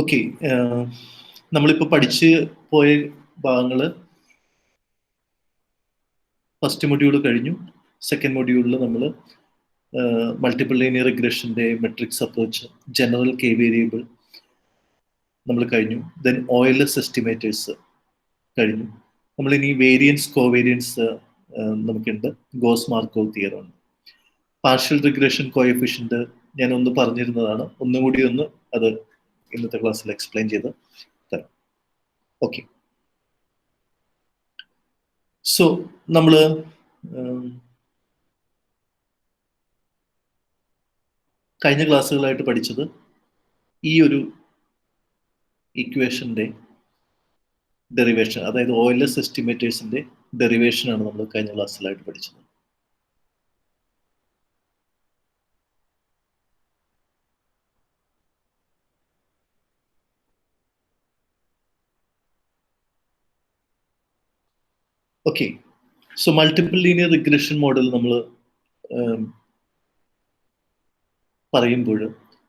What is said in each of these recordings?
Okay, നമ്മളിപ്പോൾ പഠിച്ച് പോയ ഭാഗങ്ങൾ ഫസ്റ്റ് മൊഡ്യൂൾ കഴിഞ്ഞു. സെക്കൻഡ് മൊഡ്യൂളിൽ നമ്മൾ മൾട്ടിപ്പിൾ ലീനിയർ റിഗ്രഷൻ്റെ matrix approach, general K variable നമ്മൾ കഴിഞ്ഞു. ദെൻ OLS എസ്റ്റിമേറ്റേഴ്സ് കഴിഞ്ഞു. നമ്മളിനി വേരിയൻസ് കോവേരിയൻസ് നമുക്കുണ്ട്. ഗോസ് മാർക്കോവ് തിയറം ഉണ്ട്. പാർഷ്യൽ റിഗ്രഷൻ കോഎഫിഷ്യന്റ് ഞാൻ ഒന്ന് പറഞ്ഞിരുന്നതാണ്. ഒന്നുകൂടി ഒന്ന് അത് ഇന്നത്തെ ക്ലാസ്സിൽ എക്സ്പ്ലെയിൻ ചെയ്ത് തരാം. ഓക്കെ, സോ നമ്മൾ കഴിഞ്ഞ ക്ലാസ്സുകളായിട്ട് പഠിച്ചത് ഈ ഒരു ഇക്വേഷൻ്റെ ഡെറിവേഷൻ, അതായത് OLS എസ്റ്റിമേറ്റേഴ്സിന്റെ ഡെറിവേഷൻ ആണ് നമ്മൾ കഴിഞ്ഞ ക്ലാസ്സിലായിട്ട് പഠിച്ചത്. Okay, so multiple linear regression model നമ്മൾ പറയുമ്പോൾ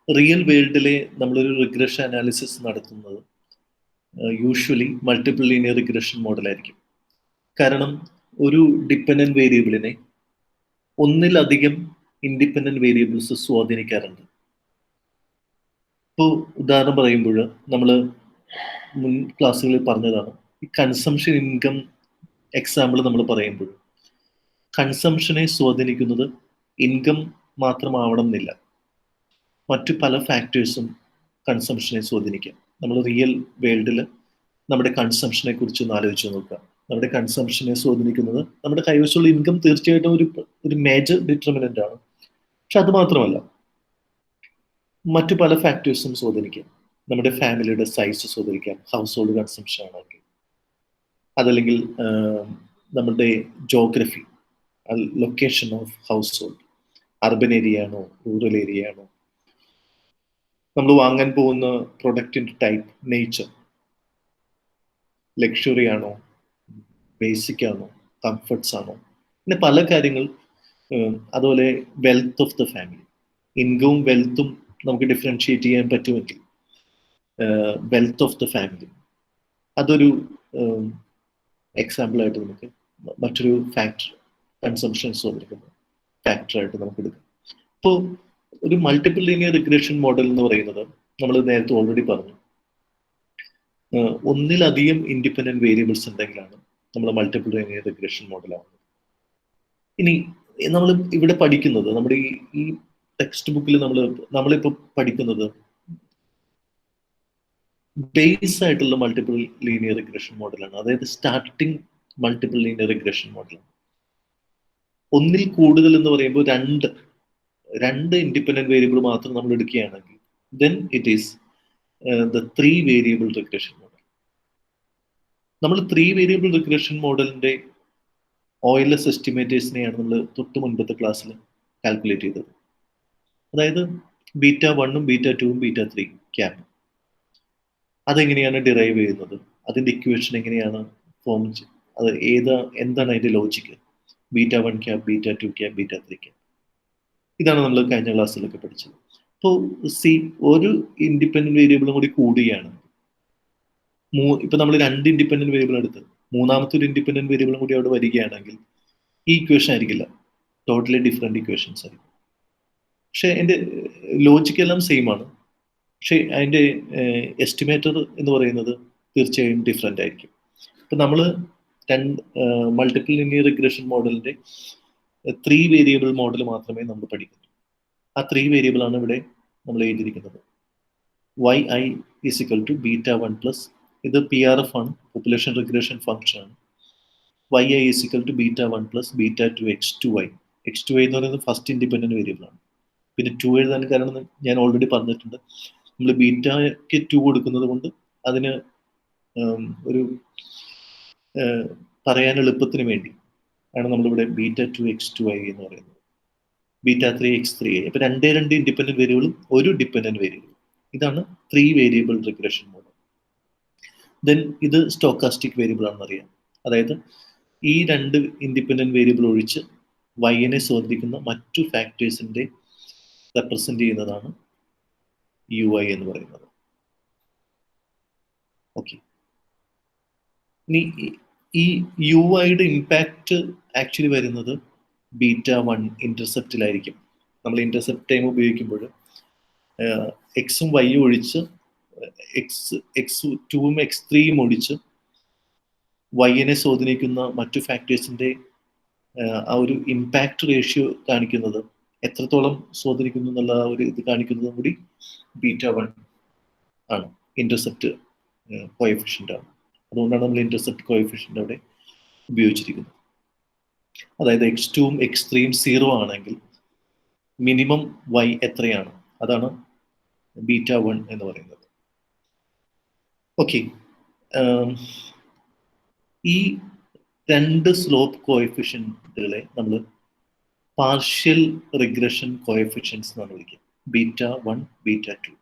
റിയൽ വേൾഡിലെ നമ്മളൊരു റിഗ്രഷൻ അനാലിസിസ് നടത്തുന്നത് യൂഷ്വലി മൾട്ടിപ്പിൾ ലീനിയർ റിഗ്രഷൻ മോഡലായിരിക്കും. കാരണം ഒരു ഡിപ്പെൻഡന്റ് വേരിയബിളിനെ ഒന്നിലധികം ഇൻഡിപെൻഡന്റ് വേരിയബിൾസ് സ്വാധീനിക്കാറുണ്ട്. ഇപ്പോൾ ഉദാഹരണം പറയുമ്പോൾ നമ്മൾ മുൻ ക്ലാസ്സുകളിൽ പറഞ്ഞതാണ്, ഈ കൺസംഷൻ ഇൻകം എക്സാമ്പിൾ നമ്മൾ പറയുമ്പോൾ കൺസംഷനെ സ്വാധീനിക്കുന്നത് ഇൻകം മാത്രമാവണം എന്നില്ല, മറ്റു പല ഫാക്ടേഴ്സും കൺസംഷനെ സ്വാധീനിക്കാം. നമ്മൾ റിയൽ വേൾഡിൽ നമ്മുടെ കൺസംഷനെ കുറിച്ച് ഒന്ന് ആലോചിച്ച് നോക്കുക. നമ്മുടെ കൺസംഷനെ സ്വാധീനിക്കുന്നത് നമ്മുടെ കൈവശമുള്ള ഇൻകം തീർച്ചയായിട്ടും ഒരു മേജർ ഡിറ്റർമിനന്റ് ആണ്. പക്ഷെ അത് മാത്രമല്ല, മറ്റു പല ഫാക്ടേഴ്സും സ്വാധീനിക്കാം. നമ്മുടെ ഫാമിലിയുടെ സൈസ് സ്വാധീനിക്കാം, ഹൗസ് ഹോൾഡ് കൺസംഷൻ ആണെങ്കിൽ. അതല്ലെങ്കിൽ നമ്മുടെ geography, location of house hold, urban area ആണോ റൂറൽ ഏരിയ ആണോ, നമ്മൾ വാങ്ങാൻ പോകുന്ന പ്രൊഡക്റ്റിന്റെ ടൈപ്പ്, നേച്ചർ, ലക്ഷറി ആണോ ബേസിക് ആണോ കംഫർട്ട്സ് ആണോ, പിന്നെ പല കാര്യങ്ങൾ. അതുപോലെ വെൽത്ത് ഓഫ് ദ ഫാമിലി, ഇൻകവും വെൽത്തും നമുക്ക് ഡിഫറൻഷിയേറ്റ് ചെയ്യാൻ പറ്റുമെങ്കിൽ വെൽത്ത് ഓഫ് ദ ഫാമിലി അതൊരു എക്സാമ്പിളായിട്ട് നമുക്ക് മറ്റൊരു ഫാക്ടർ, കൺസംഷൻ സ്വാധീനിക്കുന്ന ഫാക്ടറായിട്ട് നമുക്ക് എടുക്കാം. ഇപ്പോൾ ഒരു മൾട്ടിപ്പിൾ ലീനിയർ റിഗ്രഷൻ മോഡൽ എന്ന് പറയുന്നത് നമ്മൾ നേരത്തെ ഓൾറെഡി പറഞ്ഞു, ഒന്നിലധികം ഇൻഡിപെൻഡന്റ് വേരിയബിൾസ് ഉണ്ടെങ്കിലാണ് നമ്മൾ മൾട്ടിപ്പിൾ ലീനിയർ റിഗ്രഷൻ മോഡലാവുന്നത്. ഇനി നമ്മൾ ഇവിടെ പഠിക്കുന്നത്, നമ്മുടെ ഈ ടെക്സ്റ്റ് ബുക്കിൽ നമ്മളിപ്പോൾ പഠിക്കുന്നത് ബേസ് ആയിട്ടുള്ള മൾട്ടിപ്പിൾ ലീനിയർ റിഗ്രഷൻ മോഡലാണ്. അതായത് സ്റ്റാർട്ടിങ് മൾട്ടിപ്പിൾ ലീനിയർ റിഗ്രഷൻ മോഡലാണ്. ഒന്നിൽ കൂടുതൽ എന്ന് പറയുമ്പോൾ രണ്ട് ഇൻഡിപെൻഡന്റ് വേരിയബിൾ മാത്രം നമ്മൾ എടുക്കുകയാണെങ്കിൽ then it is the 3 variable regression model. നമ്മൾ 3 വേരിയബിൾ റിഗ്രഷൻ മോഡലിന്റെ OLS എസ്റ്റിമേറ്റേഴ്സിനെയാണ് നമ്മൾ തൊട്ട് മുൻപത്തെ ക്ലാസ്സിൽ കാൽക്കുലേറ്റ് ചെയ്തത്. അതായത് β1ഉം β2ഉം β3 ക്യാപ്. അതെങ്ങനെയാണ് ഡിറൈവ് ചെയ്യുന്നത്, അതിന്റെ ഇക്വേഷൻ എങ്ങനെയാണ് ഫോം, അത് എന്താണ് അതിന്റെ ലോജിക്ക്, β1 ക്യാപ്, β2 ക്യാപ്, β3 ക്യാപ്. ഇതാണ് നമ്മൾ കഴിഞ്ഞ ക്ലാസ്സിലൊക്കെ പഠിച്ചത്. അപ്പോൾ ഒരു ഇൻഡിപെൻഡന്റ് വേരിയബിളും കൂടി കൂടുകയാണ്. ഇപ്പൊ നമ്മൾ 2 ഇൻഡിപെൻഡന്റ് വേരിയബിൾ എടുത്ത് മൂന്നാമത്തെ ഒരു ഇൻഡിപെൻഡന്റ് വേരിയബിളും കൂടി അവിടെ വരികയാണെങ്കിൽ ഈ ഇക്വേഷൻ ആയിരിക്കില്ല, ടോട്ടലി ഡിഫറെന്റ് ഇക്വേഷൻസ് ആയിരിക്കും. പക്ഷെ അതിന്റെ ലോജിക്ക് എല്ലാം സെയിം ആണ്, പക്ഷെ അതിന്റെ എസ്റ്റിമേറ്റർ എന്ന് പറയുന്നത് തീർച്ചയായും ഡിഫറെന്റ് ആയിരിക്കും. ഇപ്പൊ നമ്മൾ മൾട്ടിപ്പിൾ ലീനിയർ റിഗ്രഷൻ മോഡലിന്റെ 3 വേരിയബിൾ മോഡൽ മാത്രമേ നമ്മൾ പഠിക്കുന്നുള്ളൂ. ആ 3 വേരിയബിൾ ആണ് ഇവിടെ നമ്മൾ എഴുതിയിരിക്കുന്നത്. yi is equal to β1 plus, ഇത് PRF ആണ്, പോപ്പുലേഷൻ റിഗ്രഷൻ ഫംഗ്ഷൻ ആണ്. yi is equal to β1 plus β2 x2y. x2y എന്ന് പറയുന്നത് ഫസ്റ്റ് ഇൻഡിപെൻഡന്റ് വേരിയബിൾ ആണ്. പിന്നെ 2 എഴുതാൻ കാരണം ഞാൻ ഓൾറെഡി പറഞ്ഞിട്ടുണ്ട്, നമ്മൾ ബീറ്റയ്ക്ക് 2 കൊടുക്കുന്നത് കൊണ്ട് അതിന് ഒരു പറയാൻ എളുപ്പത്തിന് വേണ്ടി ആണ് നമ്മളിവിടെ β2 x2y എന്ന് പറയുന്നത്, β3 x3y. അപ്പൊ 2 ഇൻഡിപെൻഡന്റ് വേരിയബിളും ഒരു ഡിപെൻഡന്റ് വേരിയബിൾ. ഇതാണ് 3 വേരിയബിൾ റിഗ്രഷൻ മോഡൽ. ദെൻ ഇത് സ്റ്റോക്കാസ്റ്റിക് വേരിയബിൾ ആണെന്ന് അറിയാം. അതായത് ഈ 2 ഇൻഡിപെൻഡന്റ് വേരിയബിൾ ഒഴിച്ച് വൈനെ സ്വാധീനിക്കുന്ന മറ്റു ഫാക്ടേഴ്സിന്റെ റെപ്രസെന്റ് ചെയ്യുന്നതാണ് UI എന്ന് പറയുന്നത്. ഓക്കെ, ഇനി ഈ യു ഐയുടെ ഇമ്പാക്റ്റ് ആക്ച്വലി വരുന്നത് β1 ഇന്റർസെപ്റ്റിലായിരിക്കും. നമ്മൾ ഇന്റർസെപ്റ്റ് ടൈം ഉപയോഗിക്കുമ്പോൾ എക്സും വൈയും ഒഴിച്ച് എക്സ് ടൂവും എക്സ് ത്രീയും ഒഴിച്ച് വൈനെ സ്വാധീനിക്കുന്ന മറ്റു ഫാക്ടേഴ്സിന്റെ ആ ഒരു ഇമ്പാക്ട് റേഷ്യോ കാണിക്കുന്നത്, എത്രത്തോളം സ്വാധീനിക്കുന്നു എന്നുള്ള ഒരു ഇത് കാണിക്കുന്നതും കൂടി β1 ആണ്, ഇന്റർസെപ്റ്റ് കോഎഫിഷ്യന്റ് ആണ്. അതുകൊണ്ടാണ് നമ്മൾ ഇന്റർസെപ്റ്റ് കോഎഫിഷ്യന്റ് അവിടെ ഉപയോഗിച്ചിരിക്കുന്നത്. അതായത് എക്സ് ടുവും എക്സ് ത്രീയും 0 ആണെങ്കിൽ മിനിമം വൈ എത്രയാണ്, അതാണ് β1 എന്ന് പറയുന്നത്. ഓക്കെ, ഈ രണ്ട് സ്ലോപ്പ് കോഎഫിഷ്യന്റുകളെ നമ്മൾ പാർഷ്യൽ റിഗ്രഷൻ കോഎഫിഷ്യൻസ് എന്നാണ് വിളിക്കുക, β1 β2.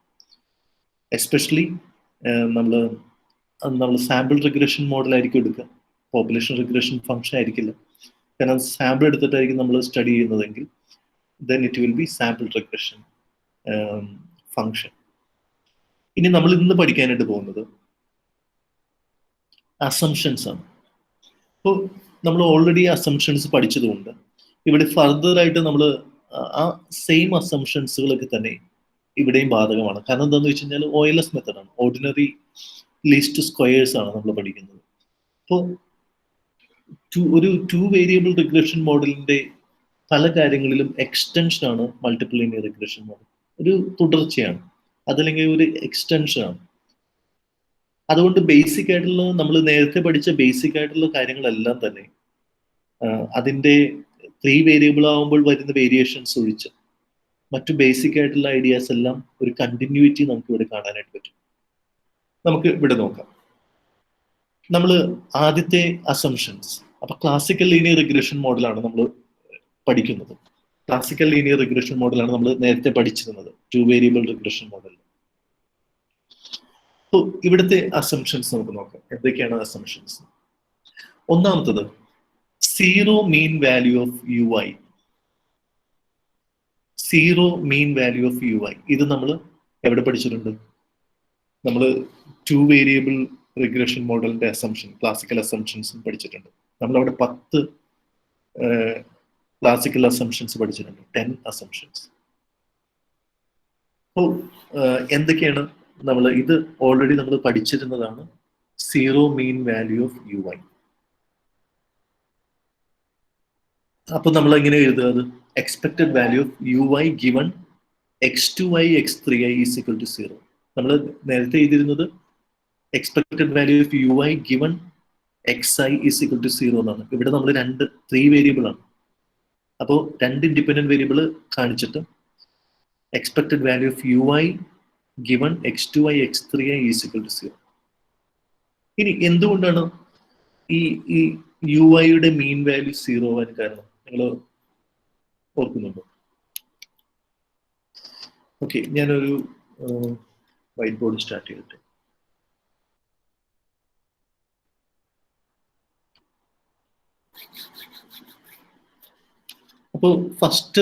എസ്പെഷ്യലി നമ്മൾ സാമ്പിൾ റിഗ്രഷൻ മോഡലായിരിക്കും എടുക്കുക, പോപ്പുലേഷൻ റിഗ്രഷൻ ഫംഗ്ഷൻ ആയിരിക്കില്ല. കാരണം സാമ്പിൾ എടുത്തിട്ടായിരിക്കും നമ്മൾ സ്റ്റഡി ചെയ്യുന്നതെങ്കിൽ then it will be sample regression function. ഇനി നമ്മൾ ഇന്ന് പഠിക്കാനായിട്ട് പോകുന്നത് അസംഷൻസ് ആണ്. അപ്പോൾ നമ്മൾ ഓൾറെഡി അസംഷൻസ് പഠിച്ചതുകൊണ്ട് ഇവിടെ ഫർദർ ആയിട്ട് നമ്മൾ ആ സെയിം അസംഷൻസുകളൊക്കെ തന്നെ ഇവിടെയും ബാധകമാണ്. കാരണം എന്താണെന്ന് വെച്ച് കഴിഞ്ഞാൽ OLS മെത്തഡാണ്, ഓർഡിനറി ലീസ്റ്റ് സ്ക്വയേഴ്സ് ആണ് നമ്മൾ പഠിക്കുന്നത്. അപ്പോൾ ഒരു 2 വേരിയബിൾ റിഗ്രഷൻ മോഡലിന്റെ പല കാര്യങ്ങളിലും എക്സ്റ്റൻഷൻ ആണ് മൾട്ടിപ്പിൾ ലീനിയർ റിഗ്രഷൻ മോഡൽ. ഒരു തുടർച്ചയാണ്, അതല്ലെങ്കിൽ ഒരു എക്സ്റ്റൻഷൻ ആണ്. അതുകൊണ്ട് ബേസിക് ആയിട്ടുള്ള നമ്മൾ നേരത്തെ പഠിച്ച ബേസിക് ആയിട്ടുള്ള കാര്യങ്ങളെല്ലാം തന്നെ അതിൻ്റെ 3 വേരിയബിൾ ആകുമ്പോൾ വരുന്ന വേരിയേഷൻസ് ഒഴിച്ച് മറ്റു ബേസിക് ആയിട്ടുള്ള ഐഡിയാസ് എല്ലാം ഒരു കണ്ടിന്യൂറ്റി നമുക്ക് ഇവിടെ കാണാനായിട്ട് പറ്റും. നമുക്ക് ഇവിടെ നോക്കാം. നമ്മൾ ആദ്യത്തെ അസംഷൻസ്, അപ്പൊ ക്ലാസിക്കൽ ലീനിയർ റിഗ്രഷൻ മോഡലാണ് നമ്മൾ പഠിക്കുന്നത്. ക്ലാസിക്കൽ ലീനിയർ റിഗ്രഷൻ മോഡലാണ് നമ്മൾ നേരത്തെ പഠിച്ചിരുന്നത്, 2 വേരിയബിൾ റിഗ്രഷൻ മോഡൽ. അപ്പോൾ ഇവിടുത്തെ അസംഷൻസ് നമുക്ക് നോക്കാം. എന്തൊക്കെയാണ് അസംഷൻസ്? ഒന്നാമത്തത് 0 mean value of UI. 0 mean value of UI, ഇത് നമ്മൾ എവിടെ പഠിച്ചിട്ടുണ്ട്? നമ്മൾ 2 വേരിയബിൾ റിഗ്രഷൻ മോഡലിന്റെ അസംഷൻ, ക്ലാസിക്കൽ അസംഷൻസും പഠിച്ചിട്ടുണ്ട്. നമ്മളവിടെ 10 ക്ലാസിക്കൽ അസംഷൻസ് പഠിച്ചിട്ടുണ്ട്, 10 അസംഷൻസ്. അപ്പോൾ എന്തൊക്കെയാണ് നമ്മൾ ഇത് ഓൾറെഡി നമ്മൾ പഠിച്ചിരുന്നതാണ്. 0 മീൻ വാല്യൂ ഓഫ് UI. അപ്പൊ നമ്മൾ എങ്ങനെ എഴുതുക? അത് expected value of UI given x2i x3i is equal to 0. നമ്മൾ നേരത്തെ എഴുതിയിരുന്നത് expected value of UI given xi is equal to 0 എന്നാണ്. ഇവിടെ നമ്മൾ 3 വേരിയബിൾ ആണ്. അപ്പോൾ 2 ഇൻഡിപെൻഡന്റ് വേരിയബിൾ കാണിച്ചിട്ട് expected value of UI given x2i x3i is equal to 0. ഇനി എന്തുകൊണ്ടാണ് ഈ UIയുടെ മീൻ വാല്യൂ 0 ആവാൻ കാരണം? നിങ്ങൾ ഓർക്കുന്നുണ്ടോ? ഓക്കെ, ഞാനൊരു വൈറ്റ് ബോർഡ് സ്റ്റാർട്ട് ചെയ്തിട്ട് അപ്പോൾ ഫസ്റ്റ്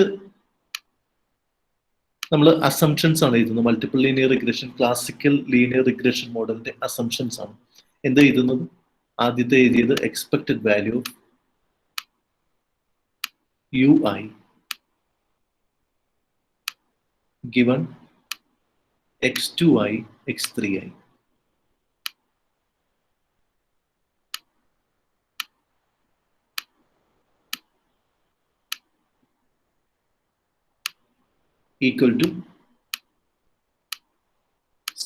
നമ്മൾ അസംഷൻസ് ആണ് എഴുതുന്നത്. Multiple linear regression, classical linear regression മോഡലിന്റെ അസംഷൻസ് ആണ് എന്താ എഴുതുന്നത്? ആദ്യത്തെ എഴുതിയത് expected value of UI given x2i x3i. Equal to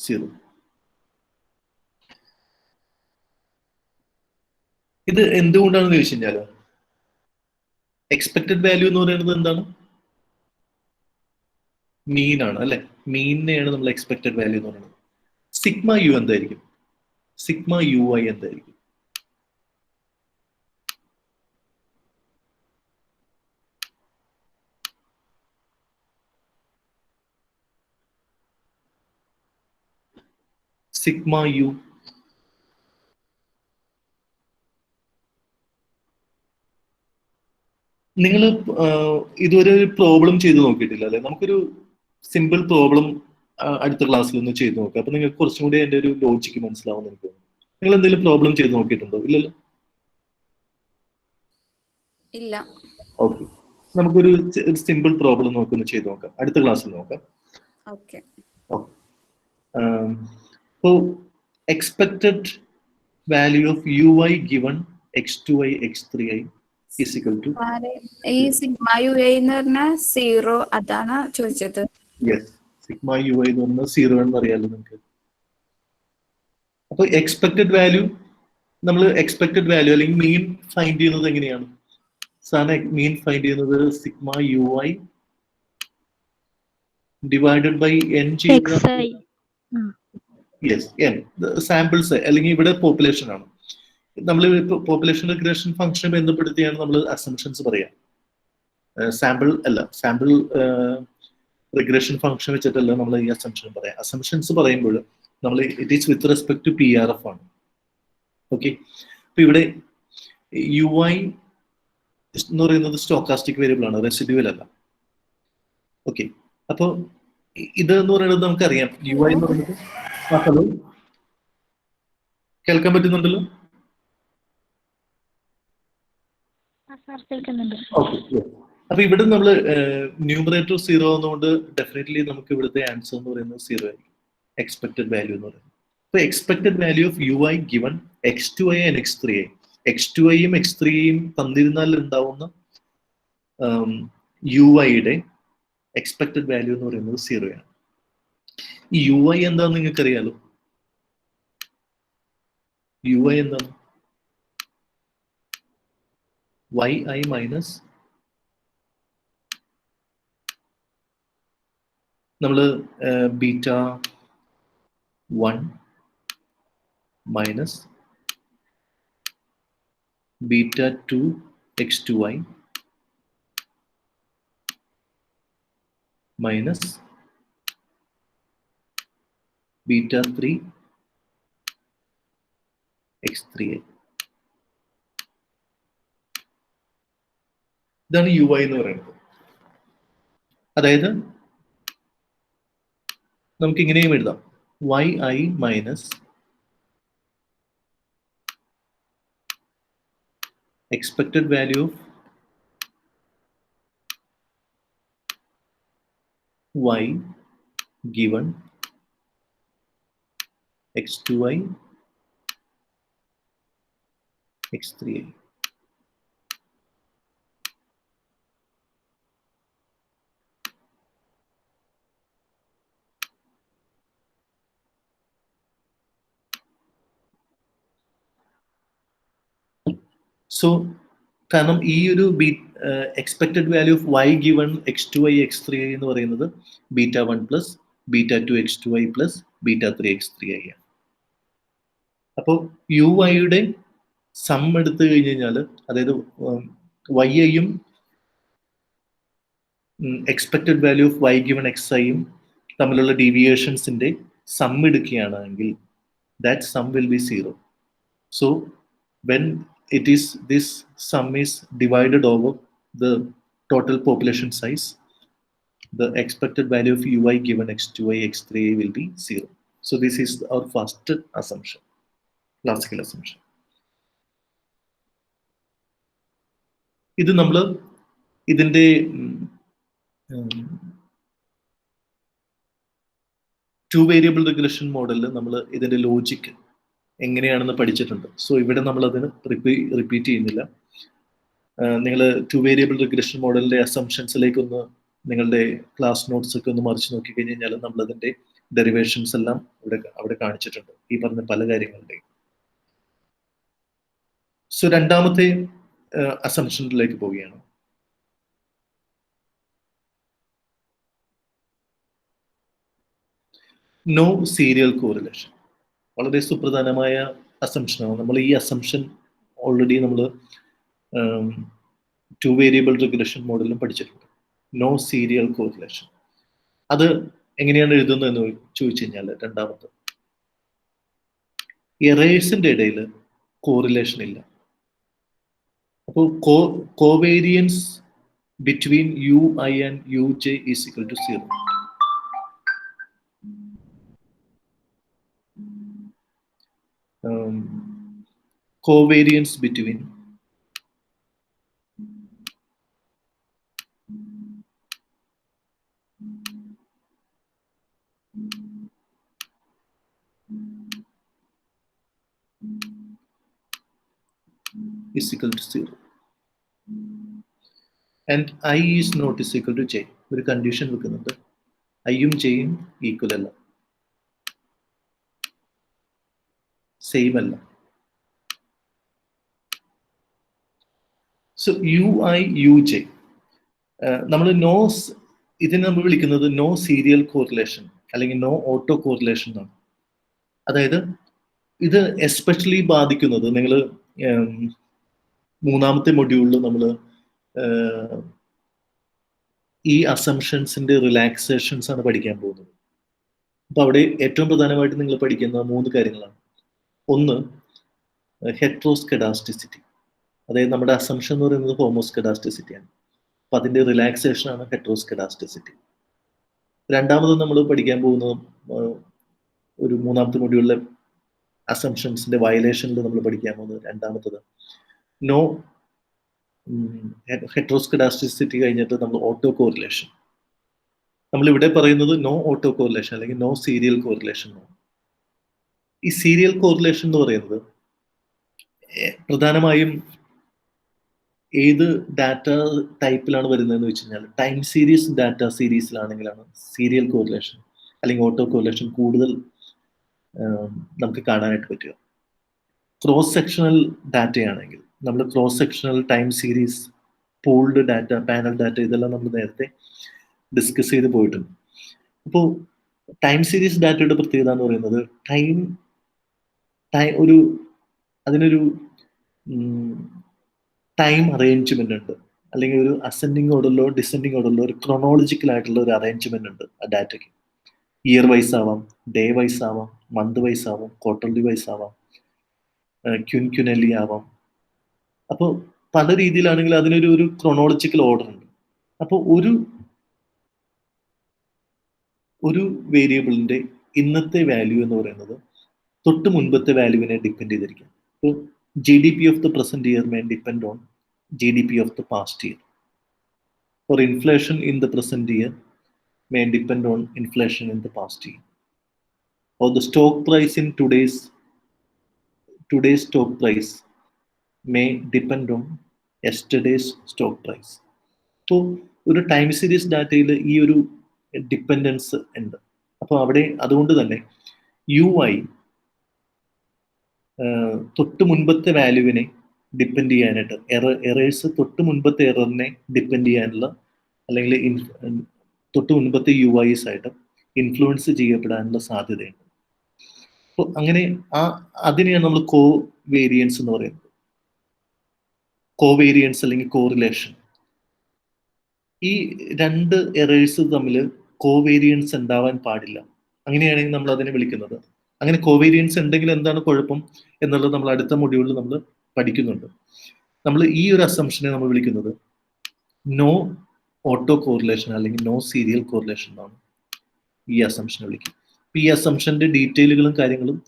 0. ഇത് എന്തുകൊണ്ടാണെന്ന് ചോദിച്ചു കഴിഞ്ഞാൽ എക്സ്പെക്ടഡ് വാല്യൂ എന്ന് പറയുന്നത് എന്താണ്? മീൻ ആണ് അല്ലെ? മീനിനെയാണ് നമ്മൾ എക്സ്പെക്ടഡ് വാല്യൂ എന്ന് പറയുന്നത്. സിഗ്മ യു എന്തായിരിക്കും? സിഗ്മ UI എന്തായിരിക്കും? സിഗ്മ യു നിങ്ങൾ ഇതുവരെ ഒരു പ്രോബ്ലം ചെയ്ത് നോക്കിയിട്ടില്ല അല്ലെ? നമുക്കൊരു സിമ്പിൾ പ്രോബ്ലം അടുത്ത ക്ലാസ്സിൽ ഒന്ന് ചെയ്ത് നോക്കാം. അപ്പൊ നിങ്ങൾക്ക് കുറച്ചും കൂടി അതിന്റെ ഒരു ലോജിക്ക് മനസ്സിലാവുമെന്ന് എനിക്ക് തോന്നുന്നു. നിങ്ങൾ എന്തെങ്കിലും പ്രോബ്ലം ചെയ്ത് നോക്കിയിട്ടുണ്ടോ? ഇല്ലല്ലോ. ഇല്ല. ഓക്കെ, നമുക്കൊരു സിമ്പിൾ പ്രോബ്ലം നമുക്കൊന്ന് ചെയ്ത് നോക്കാം, അടുത്ത ക്ലാസ്സിൽ നോക്കാം. Okay. So expected value of ui given x2i x3i is equal to ഈ സിഗ്മ യു ഐ എന്ന് പറഞ്ഞാൽ 0 അതാണ് ചോദിച്ചത്. യെസ്, സിഗ്മ ui എന്ന് പറഞ്ഞാൽ 0 എന്ന് അറിയാലോ നിങ്ങൾക്ക്. അപ്പൊ എക്സ്പെക്ടഡ് വാല്യൂ, നമ്മൾ എക്സ്പെക്ടഡ് വാല്യൂ അല്ലെങ്കിൽ മീൻ ഫൈൻഡ് ചെയ്യുന്നത് എങ്ങനെയാണ്? സാധാരണ മീൻ ഫൈൻഡ് ചെയ്യുന്നത് sigma ui divided by n ചെയ്യുക. യെസ്, n സാമ്പിൾസ് അല്ലെങ്കിൽ ഇവിടെ പോപ്പുലേഷൻ ആണ്. നമ്മൾ പോപ്പുലേഷൻ റിഗ്രഷൻ ഫംഗ്ഷൻ ബന്ധപ്പെടുത്തിയാണ് നമ്മൾ അസംഷൻസ് പറയാം. സാമ്പിൾ അല്ല, സാമ്പിൾ റിഗ്രഷൻ ഫംഗ്ഷൻ വെച്ചിട്ടല്ല നമ്മൾ ഈ അസംഷൻ പറയാം. അസംഷൻസ് പറയുമ്പോൾ നമ്മൾ it is with respect to PRF ആണ്. ഓക്കെ, അപ്പൊ ഇവിടെ ui എന്ന് പറയുന്നത് സ്റ്റോക്കാസ്റ്റിക് വേരിയബിൾ ആണ്, റെസിഡ്യൂവൽ അല്ല. ഓക്കെ, അപ്പൊ ഇത് എന്ന് പറയുന്നത് നമുക്കറിയാം ui എന്ന് പറയുന്നത്. ഹലോ, കേൾക്കാൻ പറ്റുന്നുണ്ടല്ലോ? അപ്പൊ ഇവിടെ നമ്മൾ ന്യൂമറേറ്റർ 0 എന്നുകൊണ്ട് ഡെഫിനറ്റ്ലി നമുക്ക് ഇവിടുത്തെ ആൻസർ എന്ന് പറയുന്നത് 0 ആയിരിക്കും, എക്സ്പെക്ടഡ് വാല്യൂ എന്ന് പറയുന്നത്. അപ്പൊ expected value of ui given x2i and x3i, x2iയും x3iയും തന്നിരുന്നാൽ ഉണ്ടാവുന്ന യുഐയുടെ എക്സ്പെക്ടഡ് വാല്യൂ എന്ന് പറയുന്നത് 0 ആണ്. ഈ ui എന്താന്ന് നിങ്ങൾക്ക് അറിയാലോ? ui എന്താണ്? yi മൈനസ് നമ്മൾ beta 1 minus beta 2 x2i minus beta 3 x3i. ഇതാണ് ui എന്ന് പറയുന്നത്. അതായത് നമുക്ക് ഇങ്ങനെയും എഴുതാം, yi minus expected value of y given x2i x3i. So കാരണം ഈ ഒരു expected value of y given x2i x3i എന്ന് പറയുന്നത് beta 1 plus beta 2 x2i plus beta 3 x3i ആണ്. അപ്പോൾ യുഐയുടെ സം എടുത്തു കഴിഞ്ഞ് കഴിഞ്ഞാൽ, അതായത് വൈയും expected value of y given xiയും തമ്മിലുള്ള ഡീവിയേഷൻസിന്റെ സം എടുക്കുകയാണെങ്കിൽ that sum will be 0. So when it is, this sum is divided over the total population size, the expected value of ui given x2i x3i will be 0. So this is our first assumption, classical assumption. ഇത് നമ്മൾ ഇതിന്റെ to variable regression മോഡലിൽ നമ്മൾ ഇതിന്റെ logic എങ്ങനെയാണെന്ന് പഠിച്ചിട്ടുണ്ട്. So ഇവിടെ നമ്മൾ അതിന് റിപ്പീറ്റ് ചെയ്യുന്നില്ല. നിങ്ങൾ ടു വേരിയബിൾ റിഗ്രഷൻ മോഡലിന്റെ അസംഷൻസിലേക്ക് ഒന്ന് നിങ്ങളുടെ ക്ലാസ് നോട്ട്സ് ഒക്കെ ഒന്ന് മറിച്ച് നോക്കി കഴിഞ്ഞ് കഴിഞ്ഞാൽ നമ്മൾ അതിന്റെ ഡെറിവേഷൻസ് എല്ലാം അവിടെ കാണിച്ചിട്ടുണ്ട്, ഈ പറഞ്ഞ പല കാര്യങ്ങളുടെയും. സോ രണ്ടാമത്തെ അസംഷനിലേക്ക് പോവുകയാണ്. No serial correlation. വളരെ സുപ്രധാനമായ അസംഷനാണ്. നമ്മൾ ഈ അസംഷൻ ഓൾറെഡി നമ്മൾ ടു വേരിയബിൾ റിഗ്രഷൻ മോഡലിലും പഠിച്ചിട്ടുണ്ട്, നോ സീരിയൽ കോറിലേഷൻ. അത് എങ്ങനെയാണ് എഴുതുന്നത് എന്ന് ചോദിച്ചു കഴിഞ്ഞാൽ, രണ്ടാമത്തെ എറേഴ്സിന്റെ ഇടയിൽ കോറിലേഷൻ ഇല്ല. അപ്പോൾ covariance between ui and uj is equal to 0. covariance between is equal to 0 and I is not is equal to j. ഒരു കണ്ടീഷൻ വെക്കുന്നുണ്ട്, ഐയും ജെയും ഈക്വൽ അല്ല, സെയിം അല്ല. So u i u j നമ്മൾ ഇതിനെ നമ്മൾ വിളിക്കുന്നത് നോ സീരിയൽ കോറിലേഷൻ അല്ലെങ്കിൽ നോ ഓട്ടോ കോറിലേഷൻ എന്നാണ്. അതായത് ഇത് എസ്പെഷ്യലി ബാധിക്കുന്നത് നിങ്ങൾ മൂന്നാമത്തെ മൊഡ്യൂളിൽ നമ്മൾ ഈ അസംഷൻസിന്റെ റിലാക്സേഷൻസ് ആണ് പഠിക്കാൻ പോകുന്നത്. അപ്പൊ അവിടെ ഏറ്റവും പ്രധാനമായിട്ട് നിങ്ങൾ പഠിക്കുന്ന 3 കാര്യങ്ങളാണ്. ഒന്ന് ഹെട്രോസ്കെഡാസ്റ്റിസിറ്റി, അതായത് നമ്മുടെ അസംഷൻ എന്ന് പറയുന്നത് ഹോമോസ്കെഡാസ്റ്റിസിറ്റിയാണ്. അപ്പൊ അതിന്റെ റിലാക്സേഷൻ ആണ് ഹെട്രോസ്കെഡാസ്റ്റിസിറ്റി. രണ്ടാമത് നമ്മൾ പഠിക്കാൻ പോകുന്നത് ഒരു മൂന്നാമത്തെ മൊഡ്യൂളിലെ അസംഷൻസിന്റെ വയലേഷനിൽ നമ്മൾ പഠിക്കാൻ പോകുന്നത് രണ്ടാമത്തത് നോ ഹെട്രോസ്കെഡാസ്റ്റിസിറ്റി കഴിഞ്ഞിട്ട് നമ്മൾ ഓട്ടോ കോറിലേഷൻ. നമ്മൾ ഇവിടെ പറയുന്നത് നോ ഓട്ടോ കോറിലേഷൻ അല്ലെങ്കിൽ നോ സീരിയൽ കോറിലേഷൻ. ഈ സീരിയൽ കോറിലേഷൻ എന്ന് പറയുന്നത് പ്രധാനമായും ഏത് ഡാറ്റ ടൈപ്പിലാണ് വരുന്നതെന്ന് വെച്ച് കഴിഞ്ഞാൽ ടൈം സീരീസ് ഡാറ്റ സീരീസിലാണെങ്കിലാണ് സീരിയൽ കോറിലേഷൻ അല്ലെങ്കിൽ ഓട്ടോ കോറിലേഷൻ കൂടുതൽ നമുക്ക് കാണാനായിട്ട് പറ്റുക. ക്രോസ് സെക്ഷണൽ ഡാറ്റയാണെങ്കിൽ നമ്മൾ cross sectional time series pooled data, panel data, ഇതെല്ലാം നമ്മൾ നേരത്തെ ഡിസ്കസ് ചെയ്ത് പോയിട്ടുണ്ട്. അപ്പോൾ ടൈം സീരീസ് ഡാറ്റയുടെ പ്രത്യേകത എന്ന് പറയുന്നത് അതിനൊരു ടൈം അറേഞ്ച്മെന്റ് ഉണ്ട്, അല്ലെങ്കിൽ ഒരു അസെൻഡിങ് ഓർഡറിലോ ഡിസെൻഡിങ് ഓർഡറിലോ ഒരു ക്രോണോളജിക്കൽ ആയിട്ടുള്ള ഒരു അറേഞ്ച്മെന്റ് ഉണ്ട് ആ ഡാറ്റയ്ക്ക്. ഇയർ വൈസ് ആവാം, ഡേ വൈസ് ആവാം, മന്ത് വൈസ് ആവാം, ക്വാർട്ടർലി വൈസ് ആവാം, ക്യുൻക്യുനലി ആവാം. അപ്പോൾ പല രീതിയിലാണെങ്കിൽ അതിനൊരു ക്രോണോളജിക്കൽ ഓർഡർ ഉണ്ട്. അപ്പോൾ ഒരു വേരിയബിളിന്റെ ഇന്നത്തെ വാല്യൂ എന്ന് പറയുന്നത് തൊട്ട് മുൻപത്തെ വാല്യൂവിനെ ഡിപ്പെൻഡ് ചെയ്തിരിക്കും. അപ്പോൾ GDP of the present year may depend on GDP of the past year, or inflation in the present year may depend on inflation in the past year, or the stock price in today's stock price may depend on yesterday's stock price. So ഒരു time series ഡാറ്റയിൽ ഈ ഒരു dependence ഉണ്ട്. അപ്പോൾ അവിടെ അതുകൊണ്ട് തന്നെ UI തൊട്ട് മുൻപത്തെ വാല്യൂവിനെ ഡിപ്പെൻഡ് ചെയ്യാനായിട്ട്, എറേഴ്സ് തൊട്ട് മുൻപത്തെ എററിനെ ഡിപ്പെൻഡ് ചെയ്യാനുള്ള അല്ലെങ്കിൽ തൊട്ട് മുൻപത്തെ UIs ആയിട്ട് ഇൻഫ്ലുവൻസ് ചെയ്യപ്പെടാനുള്ള സാധ്യതയുണ്ട്. അപ്പോൾ അങ്ങനെ അതിനെയാണ് നമ്മൾ കോവേരിയൻസ് എന്ന് പറയുന്നത്. കോവേരിയൻസ് അല്ലെങ്കിൽ കോറിലേഷൻ. ഈ രണ്ട് എറേഴ്സ് തമ്മിൽ കോവേരിയൻസ് ഉണ്ടാവാൻ പാടില്ല. അങ്ങനെയാണെങ്കിൽ നമ്മൾ അതിനെ വിളിക്കുന്നത്, അങ്ങനെ കോവേരിയൻസ് ഉണ്ടെങ്കിൽ എന്താണ് കുഴപ്പം എന്നുള്ളത് നമ്മൾ അടുത്ത മൊഡ്യൂളിൽ നമ്മൾ പഠിക്കുന്നുണ്ട്. നമ്മൾ ഈ ഒരു അസംഷനെ നമ്മൾ വിളിക്കുന്നത് നോ ഓട്ടോ കോറിലേഷൻ അല്ലെങ്കിൽ നോ സീരിയൽ കോറിലേഷൻ എന്നാണ് ഈ അസംഷനെ വിളിക്കുക. ഈ അസംഷന്റെ ഡീറ്റെയിലുകളും കാര്യങ്ങളും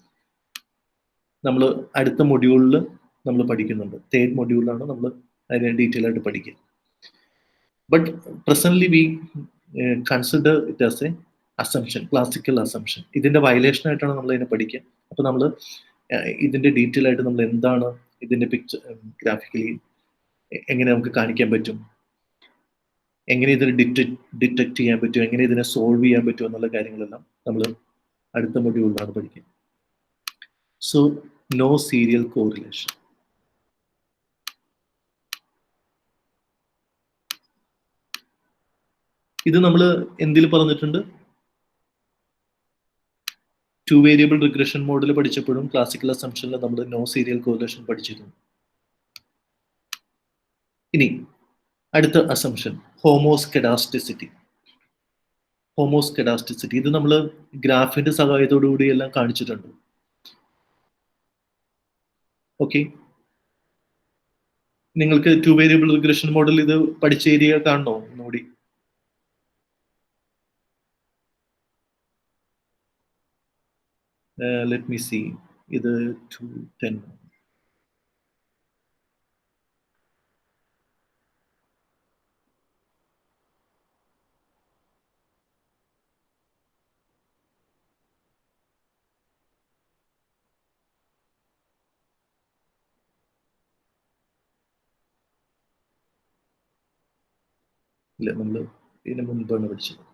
നമ്മൾ അടുത്ത മൊഡ്യൂളിൽ നമ്മൾ പഠിക്കുന്നുണ്ട്. 3rd മൊഡ്യൂളിലാണ് നമ്മൾ അതിനെ ഡീറ്റെയിൽ ആയിട്ട് പഠിക്കുക. But presently we consider it as A assumption, classical assumption. ഇതിന്റെ വയലേഷൻ ആയിട്ടാണ് നമ്മൾ ഇതിനെ പഠിക്കുക. അപ്പൊ നമ്മൾ ഇതിന്റെ ഡീറ്റെയിൽ ആയിട്ട് നമ്മൾ എന്താണ് ഇതിന്റെ പിക്ചർ ഗ്രാഫിക്കലി എങ്ങനെ നമുക്ക് കാണിക്കാൻ പറ്റും, എങ്ങനെ ഇതിനെ ഡിറ്റക്ട് ചെയ്യാൻ പറ്റും, എങ്ങനെ ഇതിനെ സോൾവ് ചെയ്യാൻ പറ്റും എന്നുള്ള കാര്യങ്ങളെല്ലാം നമ്മൾ അടുത്ത മൊഡ്യൂളിലാണ് പഠിക്കുക. So no serial correlation. ഇത് നമ്മൾ എന്തിൽ പറഞ്ഞിട്ടുണ്ട്? 2 വേരിയബിൾ റിഗ്രഷൻ മോഡൽ പഠിച്ചപ്പോഴും ക്ലാസിക്കൽ അസംഷനിൽ നമ്മൾ നോ സീരിയൽ കോറിലേഷൻ പഠിച്ചിരുന്നു. ഇനി അടുത്ത അസംഷൻ ഹോമോസ്കെഡാസ്റ്റിസിറ്റി. ഹോമോസ്കെഡാസ്റ്റിസിറ്റി ഇത് നമ്മൾ ഗ്രാഫിന്റെ സഹായത്തോടു കൂടി എല്ലാം കാണിച്ചിട്ടുണ്ട്. ഓക്കെ, നിങ്ങൾക്ക് 2 വേരിയബിൾ റിഗ്രഷൻ മോഡൽ ഇത് പഠിച്ച ഏരിയ കാണണോ ഒന്നുകൂടി? Let me see. ഇത് 210. ഇല്ല, നമ്മൾ ഇതിന് മുൻപാണ് പഠിച്ചത്.